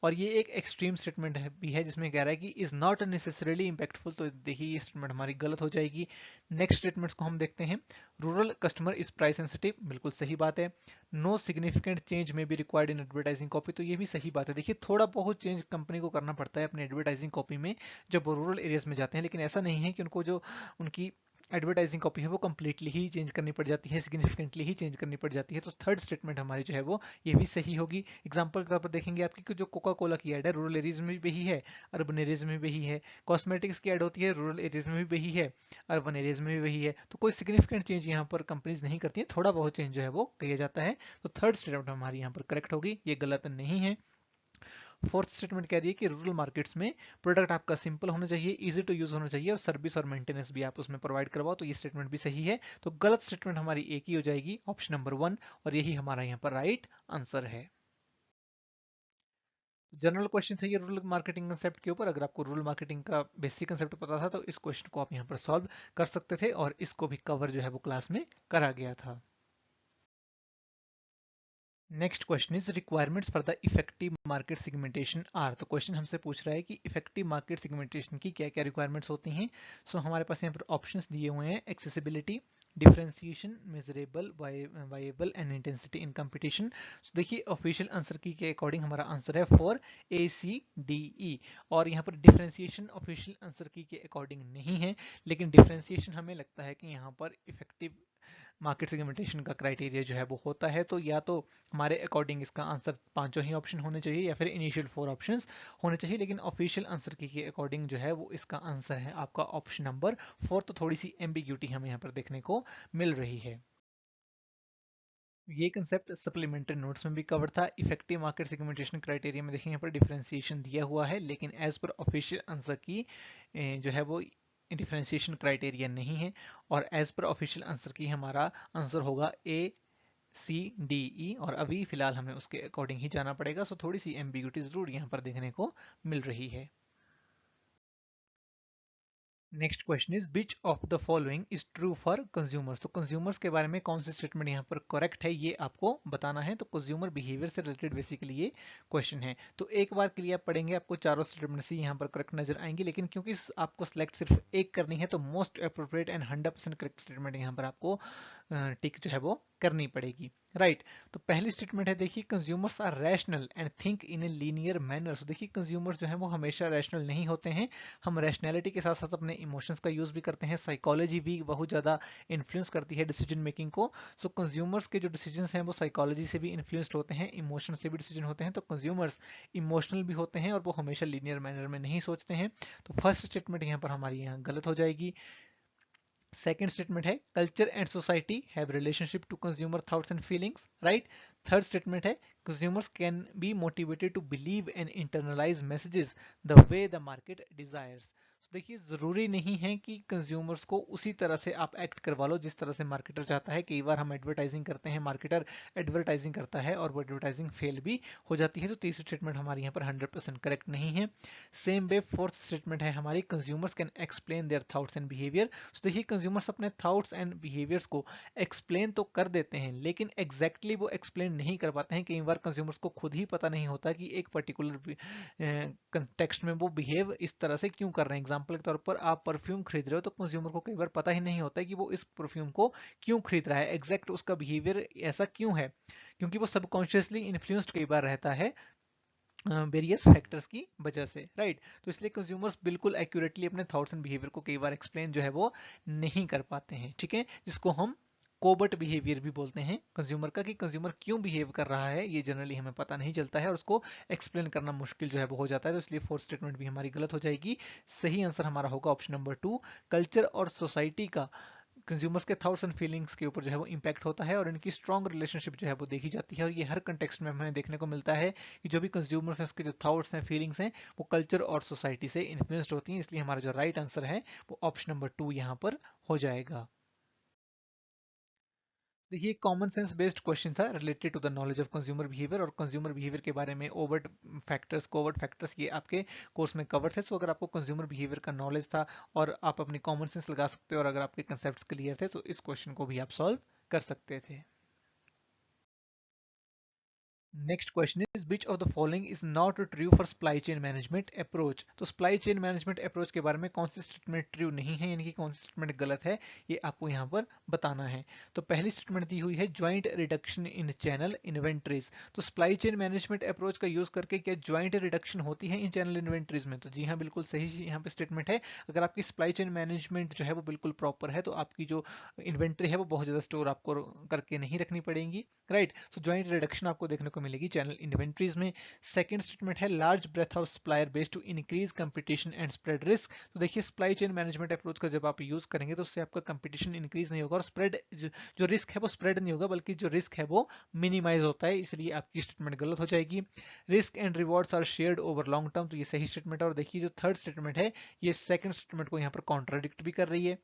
और ये एक एक्सट्रीम स्टेटमेंट है भी है जिसमें कह रहा है कि इज नॉट नेसेसरली इंपैक्टफुल, तो देखिए ये स्टेटमेंट हमारी गलत हो जाएगी। नेक्स्ट स्टेटमेंट्स को हम देखते हैं। Rural customer is price sensitive, बिल्कुल सही बात है। नो सिग्निफिकेंट चेंज में be required in advertising copy, तो ये भी सही बात है। देखिए थोड़ा बहुत चेंज कंपनी को करना पड़ता है अपनी एडवर्टाइजिंग कॉपी में जब वो रूरल एरियाज में जाते हैं, लेकिन ऐसा नहीं है कि उनको जो उनकी एडवर्टाइजिंग कॉपी है वो कंप्लीटली ही चेंज करनी पड़ जाती है, सिग्निफिकेंटली ही चेंज करनी पड़ जाती है। तो थर्ड स्टेटमेंट हमारी जो है वो ये भी सही होगी। एग्जांपल के तौर पर देखेंगे आपकी कि जो कोका कोला की एड है रूरल एरियाज में भी ही है, अर्बन एरियाज में भी है। कॉस्मेटिक्स की एड होती है रूरल एरियाज में भी वही है, अर्बन एरियाज में भी वही है। तो कोई सिग्निफिकेंट चेंज यहाँ पर कंपनीज नहीं करती है, थोड़ा बहुत चेंज जो है वो किया जाता है। तो थर्ड स्टेटमेंट हमारी यहाँ पर करेक्ट होगी, ये गलत नहीं है। फोर्थ स्टेटमेंट कह रही है कि रूरल मार्केट्स में प्रोडक्ट आपका सिंपल होना चाहिए, इजी टू यूज होना चाहिए और सर्विस और मेंटेनेंस भी आप उसमें प्रोवाइड करवाओ, तो ये स्टेटमेंट भी सही है। तो गलत स्टेटमेंट हमारी एक ही हो जाएगी, ऑप्शन नंबर 1, और यही हमारा यहाँ पर राइट आंसर है। जनरल क्वेश्चन था ये रूरल मार्केटिंग कंसेप्ट के ऊपर। अगर आपको रूरल मार्केटिंग का बेसिक कंसेप्ट पता था तो इस क्वेश्चन को आप यहाँ पर सॉल्व कर सकते थे, और इसको भी कवर जो है वो क्लास में करा गया था। Next question is requirements for the effective market segmentation are. तो क्वेश्चन हमसे पूछ रहा है कि इफेक्टिव मार्केट सेगमेंटेशन की क्या क्या रिक्वायरमेंट्स होती हैं। सो हमारे पास यहाँ पर ऑप्शंस दिए हुए हैं, accessibility, differentiation, measurable, viable and intensity in competition. So देखिए ऑफिशियल आंसर की के अकॉर्डिंग हमारा आंसर है 4 ACDE, और यहाँ पर डिफरेंशिएशन ऑफिशियल आंसर की के अकॉर्डिंग नहीं है, लेकिन डिफरेंशिएशन हमें लगता है कि यहाँ पर इफेक्टिव मार्केट सेगमेंटेशन का क्राइटेरिया जो है वो होता है। तो या तो हमारे अकॉर्डिंग इसका आंसर पांचों ही ऑप्शन होने चाहिए, या फिर इनिशियल 4 ऑप्शंस होने चाहिए, लेकिन ऑफिशियल आंसर की के अकॉर्डिंग जो है वो इसका आंसर है आपका ऑप्शन नंबर 4। तो थोड़ी सी एम्बिग्यूटी हमें यहाँ पर देखने को मिल रही है। ये कंसेप्ट सप्लीमेंट्री नोट्स में भी कवर था। इफेक्टिव मार्केट सेगमेंटेशन क्राइटेरिया में देखिए यहाँ पर डिफरेंशिएशन दिया हुआ है, लेकिन एज पर ऑफिशियल आंसर की जो है वो डिफरेंशिएशन क्राइटेरिया नहीं है, और एज पर ऑफिशियल आंसर की हमारा आंसर होगा ACDE, और अभी फिलहाल हमें उसके अकॉर्डिंग ही जाना पड़ेगा। सो थोड़ी सी एम्बिग्यूटी जरूर यहाँ पर देखने को मिल रही है। Next question is which of the following is true for consumers. तो कंज्यूमर्स के बारे में कौन सी स्टेटमेंट यहाँ पर करेक्ट है ये आपको बताना है। तो कंज्यूमर बिहेवियर से रिलेटेड बेसिकली ये क्वेश्चन है। तो एक बार के लिए आप पढ़ेंगे, आपको चारों स्टेटमेंट से यहाँ पर करेक्ट नजर आएंगी, लेकिन क्योंकि आपको सिलेक्ट सिर्फ एक करनी है तो most appropriate and 100% correct statement यहाँ पर आपको टिक जो है वो करनी पड़ेगी। राइट, तो पहली स्टेटमेंट है देखिए, consumers are rational and think in a linear manner. तो देखिए कंज्यूमर्स जो है वो हमेशा रैशनल नहीं होते हैं, हम रैशनैलिटी के साथ साथ अपने इमोशंस का यूज भी करते हैं, साइकोलॉजी भी बहुत ज्यादा इन्फ्लुएंस करती है डिसीजन मेकिंग को। सो कंज्यूमर्स के जो डिसीजन हैं वो साइकोलॉजी से भी इन्फ्लुएंस्ड होते हैं, इमोशन से भी डिसीजन होते हैं। तो कंज्यूमर्स इमोशनल भी होते हैं और वो हमेशा लीनियर मैनर में नहीं सोचते हैं। तो फर्स्ट स्टेटमेंट यहाँ पर हमारी यहाँ गलत हो जाएगी। सेकेंड स्टेटमेंट है culture and society have relationship to consumer thoughts and feelings. Right, third statement है consumers can be motivated to believe and internalise messages the way the market desires. देखिए जरूरी नहीं है कि कंज्यूमर्स को उसी तरह से आप एक्ट करवा लो जिस तरह से मार्केटर चाहता है। कई बार हम एडवर्टाइजिंग करते हैं, मार्केटर एडवर्टाइजिंग करता है और वो एडवर्टाइजिंग फेल भी हो जाती है। तो तीसरी स्टेटमेंट हमारी यहाँ पर 100% करेक्ट नहीं है। सेम वे फोर्थ स्टेटमेंट है हमारी, consumers can explain their thoughts and behaviour. देखिए कंज्यूमर्स अपने थॉट्स एंड बिहेवियर्स को एक्सप्लेन तो कर देते हैं, लेकिन एग्जैक्टली वो एक्सप्लेन नहीं कर पाते हैं। कई बार कंज्यूमर्स को खुद ही पता नहीं होता कि एक पर्टिकुलर कंटेक्स्ट में वो बिहेव इस तरह से क्यों कर रहे हैं। एग्जाम्पल के तौर पर आप परफ्यूम खरीद रहे हो तो कंज्यूमर को कई बार पता ही नहीं होता है कि वो इस परफ्यूम को क्यों खरीद रहा है, एग्जैक्ट उसका बिहेवियर ऐसा क्यों है, क्योंकि वो सबकॉन्शियसली इन्फ्लुएंस्ड कई बार रहता है वेरियस फैक्टर्स की वजह से। राइट, तो इसलिए कंज्यूमर्स बिल्कुल एक्यूरेटली अपने थॉट्स एंड बिहेवियर को कई बार एक्सप्लेन जो है वो नहीं कर पाते हैं। ठीक है, जिसको हम कोबर्ट बिहेवियर भी बोलते हैं कंज्यूमर का, कि कंज्यूमर क्यों बिहेव कर रहा है ये जनरली हमें पता नहीं चलता है और उसको एक्सप्लेन करना मुश्किल जो है वो हो जाता है। तो इसलिए फोर्थ स्टेटमेंट भी हमारी गलत हो जाएगी। सही आंसर हमारा होगा ऑप्शन नंबर 2, कल्चर और सोसाइटी का कंज्यूमर्स के थॉट्स एंड फीलिंग्स के ऊपर जो है वो इम्पैक्ट होता है और इनकी स्ट्रॉन्ग रिलेशनशिप जो है वो देखी जाती है। और ये हर कंटेक्स्ट में हमें देखने को मिलता है कि जो भी कंज्यूमर्स हैं उसके जो थॉट्स हैं, फीलिंग्स हैं, वो कल्चर और सोसाइटी से इन्फ्लुएंस्ड होती हैं। इसलिए हमारा जो राइट आंसर है वो ऑप्शन नंबर 2 यहाँ पर हो जाएगा। देखिए कॉमन सेंस बेस्ड क्वेश्चन था related to the knowledge of consumer behaviour, और कंज्यूमर बिहेवियर के बारे में ओवर्ट फैक्टर्स, कोवर्ट फैक्टर्स ये आपके कोर्स में कवर थे। सो अगर आपको कंज्यूमर बिहेवियर का नॉलेज था और आप अपनी कॉमन सेंस लगा सकते हो और अगर आपके कंसेप्ट क्लियर थे तो इस क्वेश्चन को भी आप सॉल्व कर सकते थे। Next question is which of the following is not true for supply chain management approach. तो सप्लाई चेन मैनेजमेंट अप्रोच के बारे में कौन सी स्टेटमेंट ट्रू नहीं है, यानी कि कौन सी स्टेटमेंट गलत है, ये आपको यहाँ पर बताना है। तो पहली स्टेटमेंट दी हुई है joint reduction in channel inventories. तो सप्लाई चेन मैनेजमेंट अप्रोच का यूज करके क्या ज्वाइंट रिडक्शन होती है इन चैनल इन्वेंट्रीज में? तो जी हाँ, बिल्कुल सही यहाँ पे स्टेटमेंट है। अगर आपकी सप्लाई चेन मैनेजमेंट जो है वो बिल्कुल प्रॉपर है तो आपकी जो इन्वेंट्री है वो बहुत ज्यादा स्टोर आपको करके नहीं रखनी पड़ेगी। राइट, सो ज्वाइंट रिडक्शन आपको देखने को मिलेगी चैनल इन्वेंट्रीज में। सेकंड स्टेटमेंट है large breadth of supplier base to increase competition and spread risk. तो देखिए सप्लाई चेन मैनेजमेंट अप्रोच का जब आप यूज करेंगे तो उससे आपका कंपटीशन इंक्रीज नहीं होगा और स्प्रेड जो रिस्क है वो स्प्रेड नहीं होगा, बल्कि जो रिस्क है वो मिनिमाइज होता है। इसलिए आपकी स्टेटमेंट गलत हो जाएगी। Risk and rewards are shared over long term, तो ये सही स्टेटमेंट है। और देखिए जो थर्ड स्टेटमेंट है ये सेकंड स्टेटमेंट को यहाँ पर कॉन्ट्राडिक्ट भी कर रही है।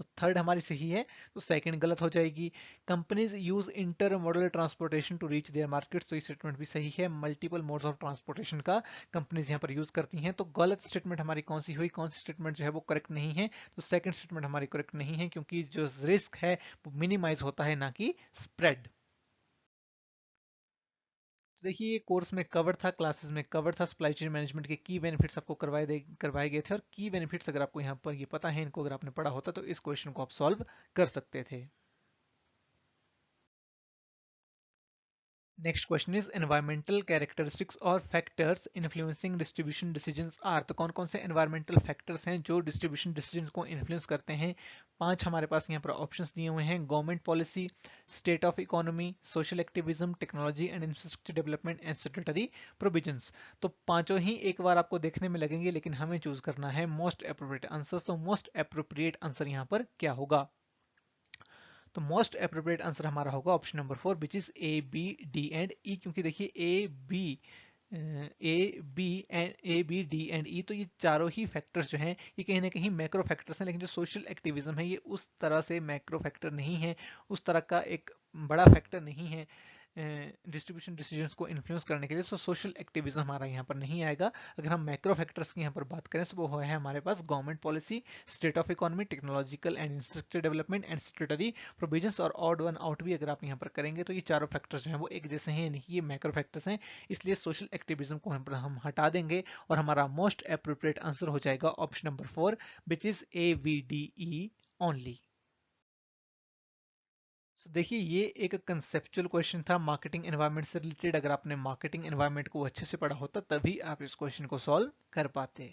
तो थर्ड हमारी सही है, तो सेकंड गलत हो जाएगी। Companies use intermodal transportation to reach their markets, तो ये स्टेटमेंट भी सही है। मल्टीपल मोड्स ऑफ ट्रांसपोर्टेशन का कंपनीज यहाँ पर यूज करती हैं। तो गलत स्टेटमेंट हमारी कौन सी हुई, कौन सी स्टेटमेंट जो है वो करेक्ट नहीं है, तो सेकंड स्टेटमेंट हमारी करेक्ट नहीं है, क्योंकि जो रिस्क है वो मिनिमाइज होता है, ना कि स्प्रेड। तो देखिए ये कोर्स में कवर था, क्लासेस में कवर था, सप्लाई चेन मैनेजमेंट के की बेनिफिट्स आपको करवाए गए थे, और की बेनिफिट्स अगर आपको यहाँ पर ये पता है, इनको अगर आपने पढ़ा होता तो इस क्वेश्चन को आप सॉल्व कर सकते थे। Next question is environmental characteristics और factors influencing distribution decisions are, तो कौन कौन से एनवायरमेंटल फैक्टर्स हैं जो डिस्ट्रीब्यूशन डिसीजंस को इन्फ्लुएंस करते हैं। पांच हमारे पास यहाँ पर ऑप्शंस दिए हुए हैं, government policy, state of economy, social activism, technology and infrastructure development and statutory provisions. तो पांचों ही एक बार आपको देखने में लगेंगे, लेकिन हमें चूज करना है मोस्ट अप्रोप्रिएट आंसर। तो मोस्ट अप्रोप्रिएट आंसर यहाँ पर क्या होगा, तो मोस्ट अप्रोप्रिएट आंसर हमारा होगा option number 4 which is A, B, D and E. क्योंकि देखिए A B D and E, तो ये चारों ही फैक्टर्स जो हैं ये कहीं ना कहीं मैक्रो फैक्टर्स हैं, लेकिन जो सोशल एक्टिविज्म है ये उस तरह से मैक्रो फैक्टर नहीं है, उस तरह का एक बड़ा फैक्टर नहीं है डिस्ट्रीब्यूशन डिसीजंस को इन्फ्लुएंस करने के लिए। सो सोशल एक्टिविज्म हमारा यहाँ पर नहीं आएगा। अगर हम मैक्रो फैक्टर्स की यहाँ पर बात करें तो वो है हमारे पास government policy, state of economy, technological and infrastructure development and statutory provisions, और ऑड वन आउट भी अगर आप यहाँ पर करेंगे तो ये चारों फैक्टर्स जो हैं वो एक जैसे हैं, नहीं ये मैक्रो फैक्टर्स हैं, इसलिए सोशल एक्टिविज्म को हम हटा देंगे और हमारा मोस्ट अप्रोप्रिएट आंसर हो जाएगा option number 4 which is AVDE only. So, देखिए ये एक कंसेप्चुअल क्वेश्चन था मार्केटिंग एनवायरनमेंट से रिलेटेड। अगर आपने मार्केटिंग एनवायरनमेंट को अच्छे से पढ़ा होता तभी आप इस क्वेश्चन को सॉल्व कर पाते।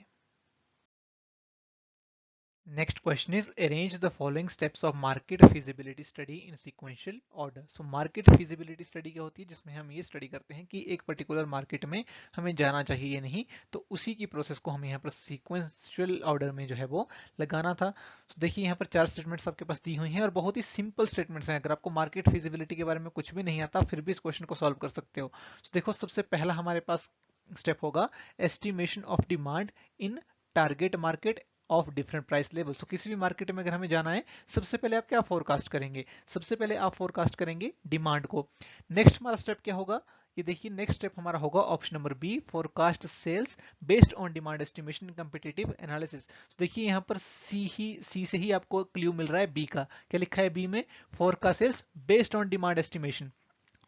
Next question is arrange the following steps of market feasibility study in sequential order. So market feasibility study क्या होती है, जिसमें हम ये स्टडी करते हैं कि एक पर्टिकुलर मार्केट में हमें जाना चाहिए या नहीं, तो उसी की प्रोसेस को हमें यहाँ पर सीक्वेंशियल ऑर्डर में जो है वो लगाना था। तो देखिए यहाँ पर चार स्टेटमेंट्स आपके पास दी हुई हैं और बहुत ही सिंपल स्टेटमेंट्स हैं। अगर आपको मार्केट फिजिबिलिटी के बारे में कुछ भी नहीं आता फिर भी इस क्वेश्चन को सॉल्व कर सकते हो। तो देखो सबसे पहला हमारे पास स्टेप होगा estimation of demand in target market of different price level. तो किसी भी मार्केट में अगर हमें जाना है सबसे पहले आप क्या फोरकास्ट करेंगे, सबसे पहले आप फोरकास्ट करेंगे डिमांड को। नेक्स्ट हमारा स्टेप क्या होगा, ये देखिए नेक्स्ट स्टेप हमारा होगा option number B, forecast sales based on demand estimation competitive analysis. तो देखिए यहाँ पर सी से ही आपको क्ल्यू मिल रहा है बी का, क्या लिखा है बी में, forecast sales based on demand estimation.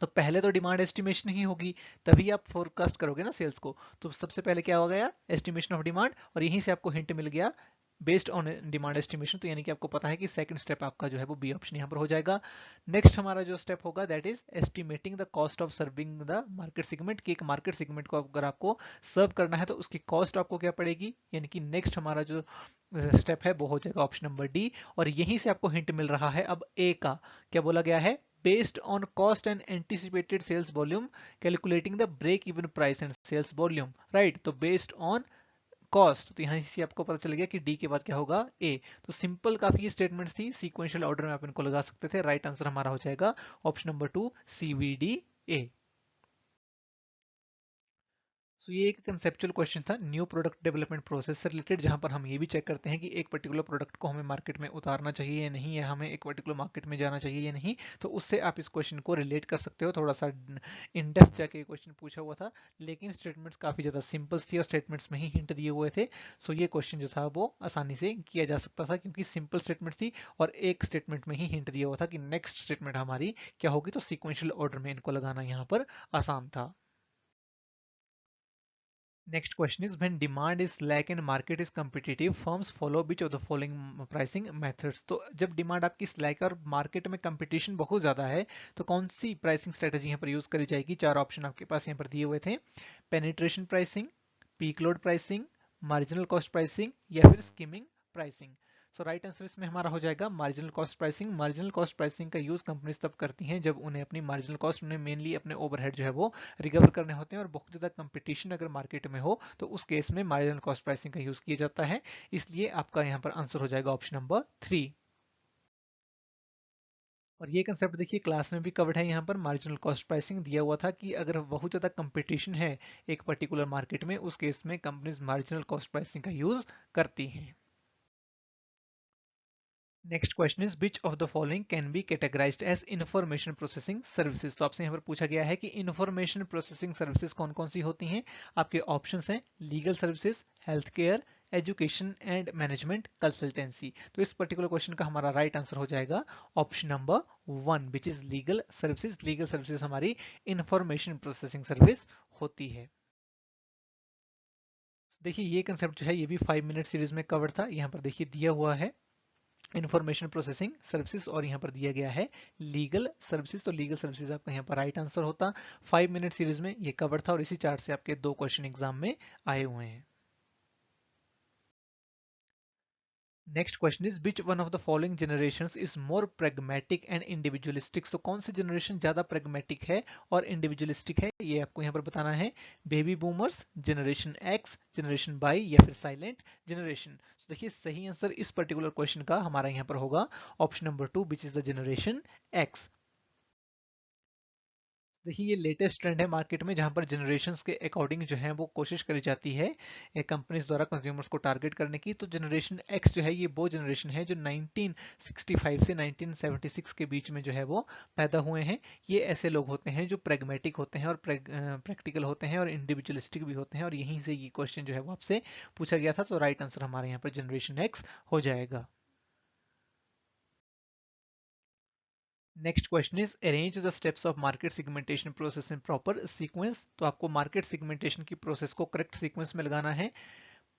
तो पहले तो डिमांड एस्टिमेशन ही होगी तभी आप फोरकास्ट करोगे ना सेल्स को। तो सबसे पहले क्या हो गया, एस्टिमेशन ऑफ डिमांड, और यहीं से आपको हिंट मिल गया बेस्ड ऑन डिमांड एस्टिमेशन। तो यानी कि आपको पता है कि सेकंड स्टेप आपका जो है वो बी ऑप्शन यहाँ पर हो जाएगा। नेक्स्ट हमारा जो स्टेप होगा that is estimating the cost of serving the market segment, कि एक मार्केट सेगमेंट को अगर आपको सर्व करना है तो उसकी कॉस्ट आपको क्या पड़ेगी, यानी कि नेक्स्ट हमारा जो स्टेप है वो हो जाएगा ऑप्शन नंबर डी। और यहीं से आपको हिंट मिल रहा है अब ए का, क्या बोला गया है, based on cost and anticipated sales volume calculating the break even price and sales volume, right? तो based on कॉस्ट, तो यहाँ से आपको पता चल गया कि डी के बाद क्या होगा ए। तो सिंपल काफी स्टेटमेंट्स थी, सीक्वेंशियल ऑर्डर में आप इनको लगा सकते थे। राइट आंसर हमारा हो जाएगा ऑप्शन नंबर 2 CVD ए। सो ये एक कंसेप्चुअल क्वेश्चन था न्यू प्रोडक्ट डेवलपमेंट प्रोसेस से रिलेटेड, जहां पर हम ये भी चेक करते हैं कि एक पर्टिकुलर प्रोडक्ट को हमें मार्केट में उतारना चाहिए या नहीं, या हमें एक पर्टिकुलर मार्केट में जाना चाहिए या नहीं। तो उससे आप इस क्वेश्चन को रिलेट कर सकते हो। थोड़ा सा इन डेप्थ जाके क्वेश्चन पूछा हुआ था, लेकिन स्टेटमेंट्स काफी ज्यादा सिंपल थी और स्टेटमेंट्स में ही हिंट दिए हुए थे। सो ये क्वेश्चन जो था वो आसानी से किया जा सकता था क्योंकि सिंपल स्टेटमेंट थी और एक स्टेटमेंट में ही हिंट दिया हुआ था कि नेक्स्ट स्टेटमेंट हमारी क्या होगी। तो सिक्वेंशियल ऑर्डर में इनको लगाना यहाँ पर आसान था। Next question is when demand is slack and market is competitive, firms follow which of the following pricing methods? तो जब डिमांड आपकी स्लैक और मार्केट में कंपटीशन बहुत ज्यादा है तो कौन सी प्राइसिंग स्ट्रेटेजी यहाँ पर यूज करी जाएगी? चार ऑप्शन आपके पास यहाँ पर दिए हुए थे, penetration pricing, peak load pricing, marginal cost pricing या फिर स्कीमिंग प्राइसिंग। सो राइट आंसर इसमें हमारा हो जाएगा marginal cost pricing. Marginal cost pricing का यूज कंपनीज तब करती हैं जब उन्हें अपनी मार्जिनल कॉस्ट, उन्हें मेनली अपने ओवरहेड जो है वो रिकवर करने होते हैं और बहुत ज्यादा कंपटीशन अगर मार्केट में हो तो उस केस में मार्जिनल कॉस्ट प्राइसिंग का यूज किया जाता है। इसलिए आपका यहाँ पर आंसर हो जाएगा ऑप्शन नंबर 3। और ये कंसेप्ट देखिए क्लास में भी कवर्ड है, यहाँ पर मार्जिनल कॉस्ट प्राइसिंग दिया हुआ था कि अगर बहुत ज्यादा कंपटीशन है एक पर्टिकुलर मार्केट में उस केस में कंपनीज मार्जिनल कॉस्ट प्राइसिंग का यूज करती हैं। Next question is which of the following can be categorized as information processing services. तो आपसे यहाँ पर पूछा गया है कि इंफॉर्मेशन प्रोसेसिंग सर्विसेज कौन कौन सी होती हैं। आपके ऑप्शंस हैं legal services, health care, education and management, consultancy. तो इस पर्टिकुलर क्वेश्चन का हमारा राइट आंसर हो जाएगा option number 1 which is legal services. Legal services हमारी इंफॉर्मेशन प्रोसेसिंग सर्विस होती है। देखिए ये कंसेप्ट जो है ये भी 5 मिनट सीरीज में कवर था। यहाँ पर देखिए दिया हुआ है इंफॉर्मेशन प्रोसेसिंग सर्विसेज और यहाँ पर दिया गया है लीगल सर्विसेज। तो लीगल सर्विसेज आपका यहाँ पर राइट आंसर होता। 5 मिनट सीरीज में ये कवर था और इसी चार्ट से आपके 2 क्वेश्चन एग्जाम में आए हुए हैं। Next question is which one of the following generations is more pragmatic and individualistic. तो कौन सी जनरेशन ज्यादा प्रेगमेटिक है और इंडिविजुअलिस्टिक है, ये आपको यहाँ पर बताना है। Baby boomers, generation X, generation Y या फिर साइलेंट जनरेशन। तो देखिए सही आंसर इस पर्टिकुलर क्वेश्चन का हमारा यहाँ पर होगा option number 2 which is the generation x. देखिए ये लेटेस्ट ट्रेंड है मार्केट में जहां पर जनरेशन्स के अकॉर्डिंग जो है वो कोशिश करी जाती है कंपनीज द्वारा कंज्यूमर्स को टारगेट करने की। तो जनरेशन एक्स जो है ये वो जनरेशन है जो 1965 से 1976 के बीच में जो है वो पैदा हुए हैं। ये ऐसे लोग होते हैं जो प्रेगमेटिक होते हैं और प्रैक्टिकल होते हैं और इंडिविजुअलिस्टिक भी होते हैं और यहीं से ये क्वेश्चन जो है वो आपसे पूछा गया था। तो राइट आंसर हमारे यहाँ पर जनरेशन एक्स हो जाएगा। Next question is arrange the steps of market segmentation process in proper sequence. तो आपको मार्केट सिगमेंटेशन की प्रोसेस को करेक्ट सीक्वेंस में लगाना है।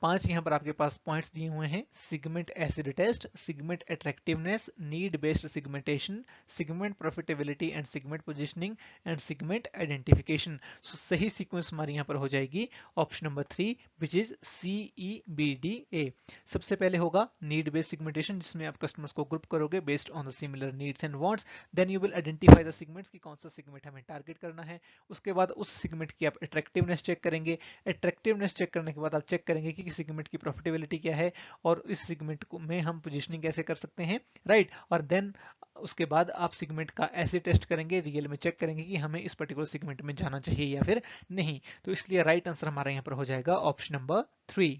5 यहाँ पर आपके पास पॉइंट्स दिए हुए हैं। Segment acid test, segment attractiveness, need based segmentation, segment profitability and segment positioning and segment identification. So सही सीक्वेंस हमारी यहाँ पर हो जाएगी option number 3 which is CEBDA। सबसे पहले होगा नीड बेस्ड सिगमेंटेशन जिसमें आप कस्टमर्स को ग्रुप करोगे based on the similar needs and wants. Then you will identify the segments कि कौन सा सिगमेंट हमें टारगेट करना है। उसके बाद उस सिगमेंट की आप अट्रैक्टिवनेस चेक करेंगे। अट्रैक्टिवनेस चेक करने के बाद आप चेक करेंगे कि सेगमेंट की प्रॉफिटेबिलिटी क्या है और इस सेगमेंट को में हम पोजीशनिंग कैसे कर सकते हैं, राइट। और देन उसके बाद आप सेगमेंट का ऐसे टेस्ट करेंगे, रियल में चेक करेंगे कि हमें इस पर्टिकुलर सेगमेंट में जाना चाहिए या फिर नहीं। तो इसलिए राइट आंसर हमारा यहाँ पर हो जाएगा ऑप्शन नंबर 3।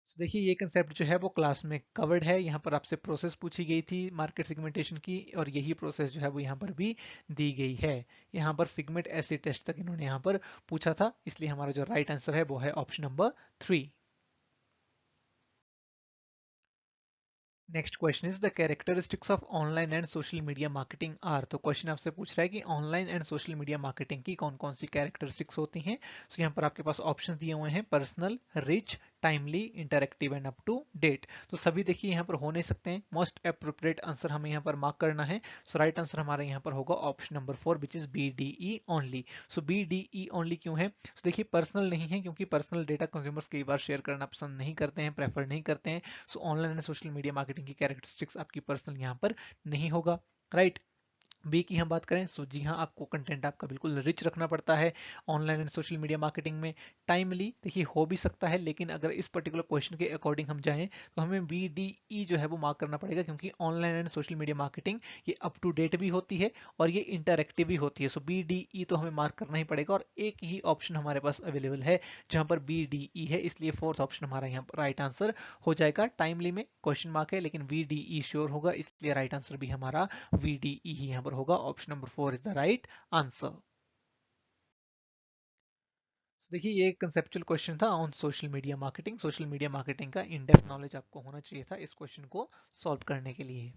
तो देखिए ये कंसेप्ट जो है वो क्लास में कवर्ड है। यहाँ पर आपसे प्रोसेस पूछी गई थी मार्केट सेगमेंटेशन की और यही प्रोसेस जो है वो यहाँ पर भी दी गई है। यहाँ पर सेगमेंट एसिड टेस्ट तक इन्होंने यहाँ पर पूछा था, इसलिए हमारा जो राइट आंसर है वो है option number 3। Next question is the characteristics of online and social media marketing are. तो क्वेश्चन आपसे पूछ रहा है कि online and social media marketing की कौन कौन सी कैरेक्टरिस्टिक्स होती हैं। सो यहाँ पर आपके पास ऑप्शन दिए हुए हैं personal, rich, timely, interactive and up to date. तो सभी देखिए यहाँ पर हो नहीं सकते हैं। मोस्ट अप्रोप्रिएट आंसर हमें यहाँ पर मार्क करना है। सो राइट आंसर हमारा यहाँ पर होगा option number 4 which is BDE only. So BDE only क्यों है? so देखिए पर्सनल नहीं है क्योंकि पर्सनल डेटा कंज्यूमर्स कई बार शेयर करना पसंद नहीं करते हैं, प्रेफर नहीं करते हैं। सो online and social media marketing की कैरेक्टरिस्टिक्स आपकी पर्सनल यहाँ पर नहीं होगा, राइट। बी की हम बात करें सो जी हाँ आपको कंटेंट आपका बिल्कुल रिच रखना पड़ता है online and social media marketing में। टाइमली देखिए हो भी सकता है लेकिन अगर इस पर्टिकुलर क्वेश्चन के अकॉर्डिंग हम जाएं तो हमें BDE जो है वो मार्क करना पड़ेगा क्योंकि online and social media marketing ये अप टू डेट भी होती है और ये इंटरक्टिव भी होती है। सो BDE तो हमें मार्क करना ही पड़ेगा और एक ही ऑप्शन हमारे पास अवेलेबल है जहां पर BDE है, इसलिए फोर्थ ऑप्शन हमारा यहाँ पर राइट आंसर हो जाएगा। टाइमली में क्वेश्चन मार्क है लेकिन VDE श्योर होगा, इसलिए राइट आंसर भी हमारा VDE ही यहाँ पर होगा। Option number 4 is the right answer. देखिए ये कंसेप्चुअल क्वेश्चन था on social media marketing. Social media marketing का इन डेप्थ नॉलेज आपको होना चाहिए था इस क्वेश्चन को सॉल्व करने के लिए।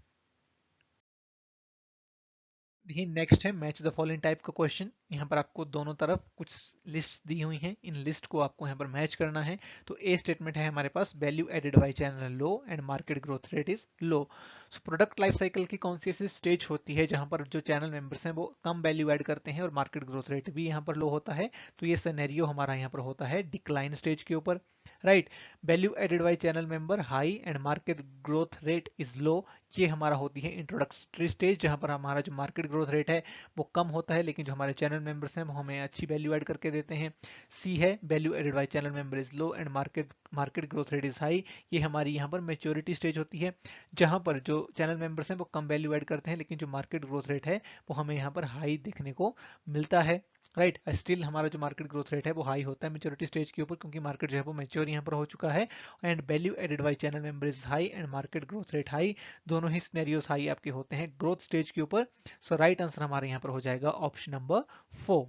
देखिए नेक्स्ट है मैच द फॉलोइंग टाइप का क्वेश्चन। यहाँ पर आपको दोनों तरफ कुछ लिस्ट दी हुई हैं, इन लिस्ट को आपको यहाँ पर मैच करना है। तो ए स्टेटमेंट है हमारे पास value added by channel low and market growth rate is low. So product life cycle की कौन सी ऐसी स्टेज होती है जहां पर जो चैनल मेंबर्स हैं वो कम वैल्यू ऐड करते हैं और मार्केट ग्रोथ रेट भी यहाँ पर लो होता है। तो ये सिनेरियो हमारा यहाँ पर होता है डिक्लाइन स्टेज के ऊपर, right. Value added by channel member high and market growth rate is low, ये हमारा होती है इंट्रोडक्टरी स्टेज जहां पर हमारा जो मार्केट ग्रोथ रेट है वो कम होता है लेकिन जो हमारे चैनल मेंबर्स हैं वो हमें अच्छी वैल्यू ऐड करके देते हैं। सी है value added by channel member is low and market growth rate is high, ये हमारी यहाँ पर मेच्योरिटी स्टेज होती है जहां पर जो चैनल मेंबर्स हैं वो कम वैल्यू ऐड करते हैं लेकिन जो मार्केट ग्रोथ रेट है वो हमें यहाँ पर हाई देखने को मिलता है। राइट। स्टिल हमारा जो मार्केट ग्रोथ रेट है वो हाई होता है मेच्योरिटी स्टेज के ऊपर, क्योंकि मार्केट जो है वो मेच्योर यहाँ पर हो चुका है। And value added by channel member is high and market growth rate high, दोनों ही सिनेरियोस हाई आपके होते हैं ग्रोथ स्टेज के ऊपर। सो राइट आंसर हमारे यहाँ पर हो जाएगा ऑप्शन नंबर 4।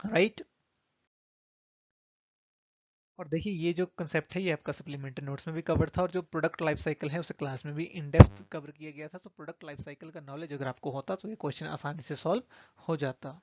राइट। और देखिए ये जो कंसेप्ट है ये आपका सप्लीमेंट्री नोट्स में भी कवर था, और जो प्रोडक्ट लाइफ साइकिल है उसे क्लास में भी इन डेप्थ कवर किया गया था। तो प्रोडक्ट लाइफ साइकिल का नॉलेज अगर आपको होता तो ये क्वेश्चन आसानी से सॉल्व हो जाता।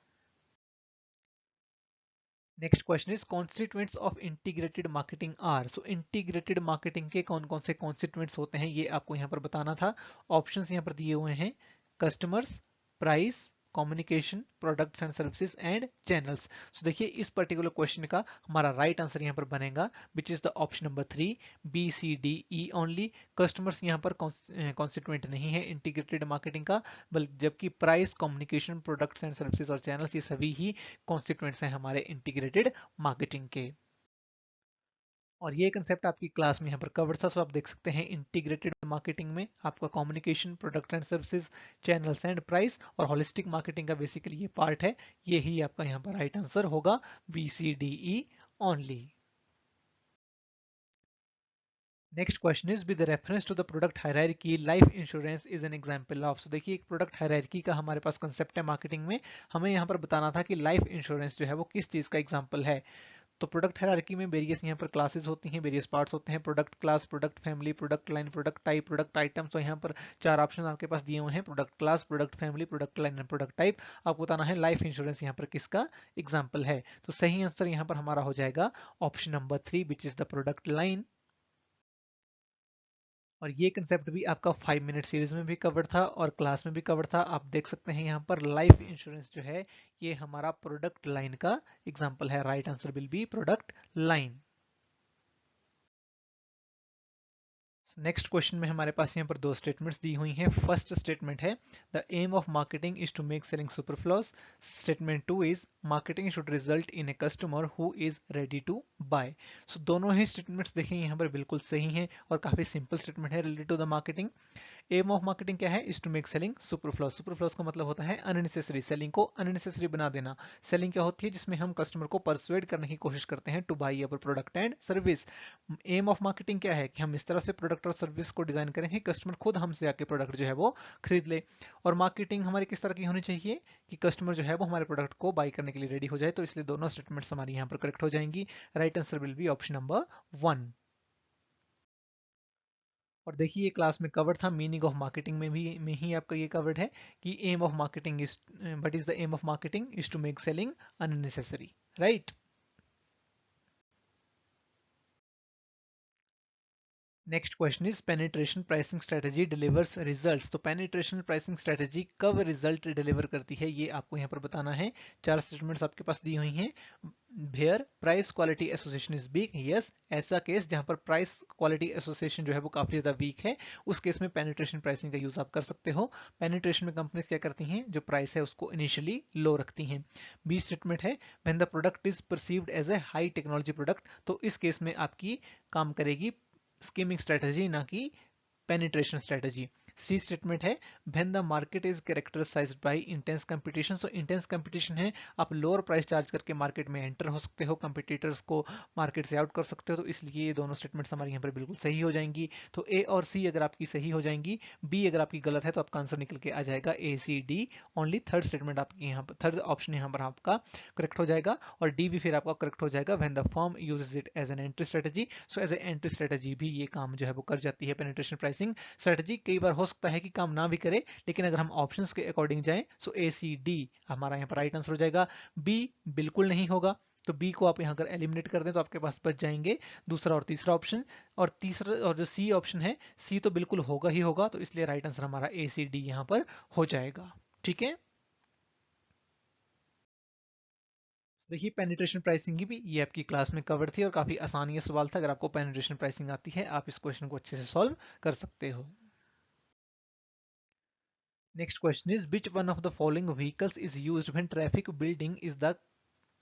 Next question is constituents of integrated marketing are. So integrated marketing के कौन कौन से कॉन्स्टिट्यूएंट्स होते हैं ये आपको यहाँ पर बताना था। ऑप्शंस यहाँ पर दिए हुए हैं, customers, price, communication, products and services and channels. So देखिए इस पर्टिकुलर क्वेश्चन का हमारा राइट आंसर यहाँ पर बनेगा which is the option number 3, B C D E only. Customers यहाँ पर कॉन्स्टिट्यूएंट नहीं है इंटीग्रेटेड मार्केटिंग का, बल्कि जबकि price, communication, products and services और चैनल्स ये सभी ही कॉन्स्टिट्यूएंट्स हैं हमारे इंटीग्रेटेड मार्केटिंग के। और ये कंसेप्ट आपकी क्लास में यहाँ पर कवर था। सो आप देख सकते हैं इंटीग्रेटेड मार्केटिंग में आपका communication, product and services, channels and price, और होलिस्टिक मार्केटिंग का बेसिकली ये पार्ट है। ये ही आपका यहाँ पर राइट आंसर होगा, B C D E only. Next question is with reference to the product hierarchy life insurance is an example of. So देखिए एक प्रोडक्ट हायरार्की का हमारे पास कंसेप्ट है मार्केटिंग में, हमें यहाँ पर बताना था कि लाइफ इंश्योरेंस जो है वो किस चीज का एग्जांपल है। तो प्रोडक्ट हायरार्की में वेरियस यहाँ पर क्लासेस होती हैं, वेरियस पार्ट्स होते हैं, product class, product family, product line, product type, product item. तो यहाँ पर चार ऑप्शन आपके पास दिए हुए हैं, product class, product family, product line and product type. आपको बताना है लाइफ इंश्योरेंस यहाँ पर किसका एग्जाम्पल है। तो सही आंसर यहाँ पर हमारा हो जाएगा option number 3 which is the product line. और ये कंसेप्ट भी आपका 5 मिनट सीरीज में भी कवर था और क्लास में भी कवर था। आप देख सकते हैं यहाँ पर लाइफ इंश्योरेंस जो है ये हमारा प्रोडक्ट लाइन का एग्जाम्पल है। Right answer will be product line. Next question में हमारे पास यहाँ पर दो स्टेटमेंट्स दी हुई हैं। फर्स्ट स्टेटमेंट है the aim of marketing is to make selling superfluous. Statement 2 is marketing should result in a customer who is ready to buy. So दोनों ही स्टेटमेंट्स देखें यहाँ पर बिल्कुल सही हैं और काफी सिंपल स्टेटमेंट है related to the marketing. Aim of marketing क्या है, is to make selling superfluous. Superfluous का मतलब होता है अननेसेसरी, सेलिंग को अननेसेसरी बना देना। सेलिंग क्या होती है, जिसमें हम कस्टमर को परसुएड करने की कोशिश करते हैं to buy our product and service. Aim of marketing क्या है कि हम इस तरह से प्रोडक्ट और सर्विस को डिजाइन करें कि कस्टमर खुद हमसे आके प्रोडक्ट जो है वो खरीद ले। और मार्केटिंग हमारी किस तरह की होनी चाहिए कि कस्टमर जो है वो हमारे प्रोडक्ट को बाई करने के लिए रेडी हो जाए। तो इसलिए दोनों स्टेटमेंट्स हमारी यहाँ पर करेक्ट हो जाएंगी। Right answer will be option number 1। और देखिए ये क्लास में कवर था, मीनिंग ऑफ मार्केटिंग में ही आपका ये कवर्ड है कि aim of marketing is, what is the aim of marketing is to make selling unnecessary. Right. Next question is penetration pricing strategy delivers results. तो पेनिट्रेशन प्राइसिंग स्ट्रेटजी कब result deliver करती है ये आपको यहाँ पर बताना है। चार स्टेटमेंट्स आपके पास दी हुई हैं। Where price quality association is weak, yes ऐसा केस जहां पर प्राइस क्वालिटी एसोसिएशन जो है वो काफी ज्यादा वीक है, उस केस में पेनिट्रेशन प्राइसिंग का यूज आप कर सकते हो। पेनिट्रेशन में कंपनीज क्या करती हैं, जो प्राइस है उसको इनिशियली लो रखती हैं। बी स्टेटमेंट है when the product is perceived as a high technology product. तो इस केस में आपकी काम करेगी स्कीमिंग स्ट्रेटजी, ना कि पेनिट्रेशन स्ट्रेटजी। सी स्टेटमेंट है when the market is characterized by intense competition. So intense competition है, आप लोअर प्राइस चार्ज करके मार्केट में एंटर हो सकते हो, कंपटीटर्स को मार्केट से आउट कर सकते हो। तो इसलिए ये दोनों स्टेटमेंट्स हमारे यहाँ पर बिल्कुल सही हो जाएंगी। तो ए और सी अगर आपकी सही हो जाएंगी, बी अगर आपकी गलत है तो आपका आंसर निकल के आ जाएगा A C D only. Third statement आपकी यहाँ पर, थर्ड ऑप्शन यहाँ पर आपका करेक्ट हो जाएगा और डी भी फिर आपका करेक्ट हो जाएगा when the firm uses it as an entry strategy. So as a entry strategy भी ये काम जो है वो कर जाती है पेनिट्रेशन प्राइसिंग स्ट्रेटजी। कई बार हो सकता है कि काम ना भी करे, लेकिन अगर हम ऑप्शंस के अकॉर्डिंग जाएं सो ए सी डी हमारा यहाँ पर राइट आंसर हो जाएगा। बी बिल्कुल नहीं होगा, तो बी को आप यहाँ अगर एलिमिनेट कर दें तो आपके पास बच जाएंगे दूसरा और तीसरा ऑप्शन। और तीसरा और जो सी ऑप्शन है, सी तो बिल्कुल होगा ही होगा, तो इसलिए राइट आंसर हमारा ए सी डी यहाँ पर हो जाएगा। ठीक है। देखिए पेनिट्रेशन प्राइसिंग की भी ये आपकी क्लास में कवर थी और काफी आसान ये सवाल था। अगर आपको पेनिट्रेशन प्राइसिंग आती है आप इस क्वेश्चन को अच्छे से सॉल्व कर सकते हो। Next question is which one of the following vehicles is used when traffic building is the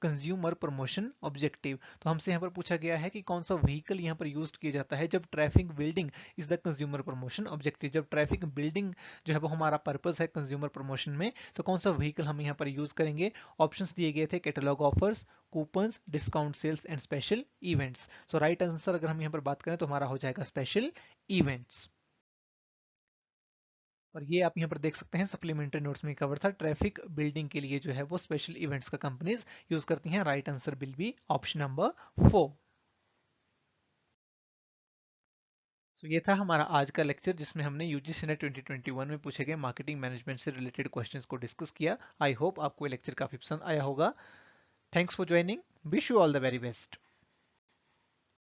consumer promotion objective. तो हमसे यहाँ पर पूछा गया है कि कौन सा व्हीकल यहाँ पर यूज किया जाता है जब traffic building is the consumer promotion objective. जब ट्रैफिक बिल्डिंग जो है वो हमारा पर्पस है कंज्यूमर प्रमोशन में, तो कौन सा व्हीकल हम यहाँ पर यूज करेंगे। ऑप्शंस दिए गए थे catalogue offers, coupons, discount sales and special events. So right answer अगर हम यहाँ पर बात करें तो हमारा हो जाएगा स्पेशल इवेंट्स। और ये आप यहाँ पर देख सकते हैं सप्लीमेंट्री नोट्स में कवर था, ट्रैफिक बिल्डिंग के लिए जो है वो स्पेशल इवेंट्स का कंपनीज यूज करती हैं। Right answer will be option number 4। सो ये था हमारा आज का लेक्चर जिसमें हमने यूजीसी नेट 2021 में पूछे गए मार्केटिंग मैनेजमेंट से रिलेटेड क्वेश्चंस को डिस्कस किया। आई होप आपको ये लेक्चर काफी पसंद आया होगा। Thanks for joining, wish you all the very best.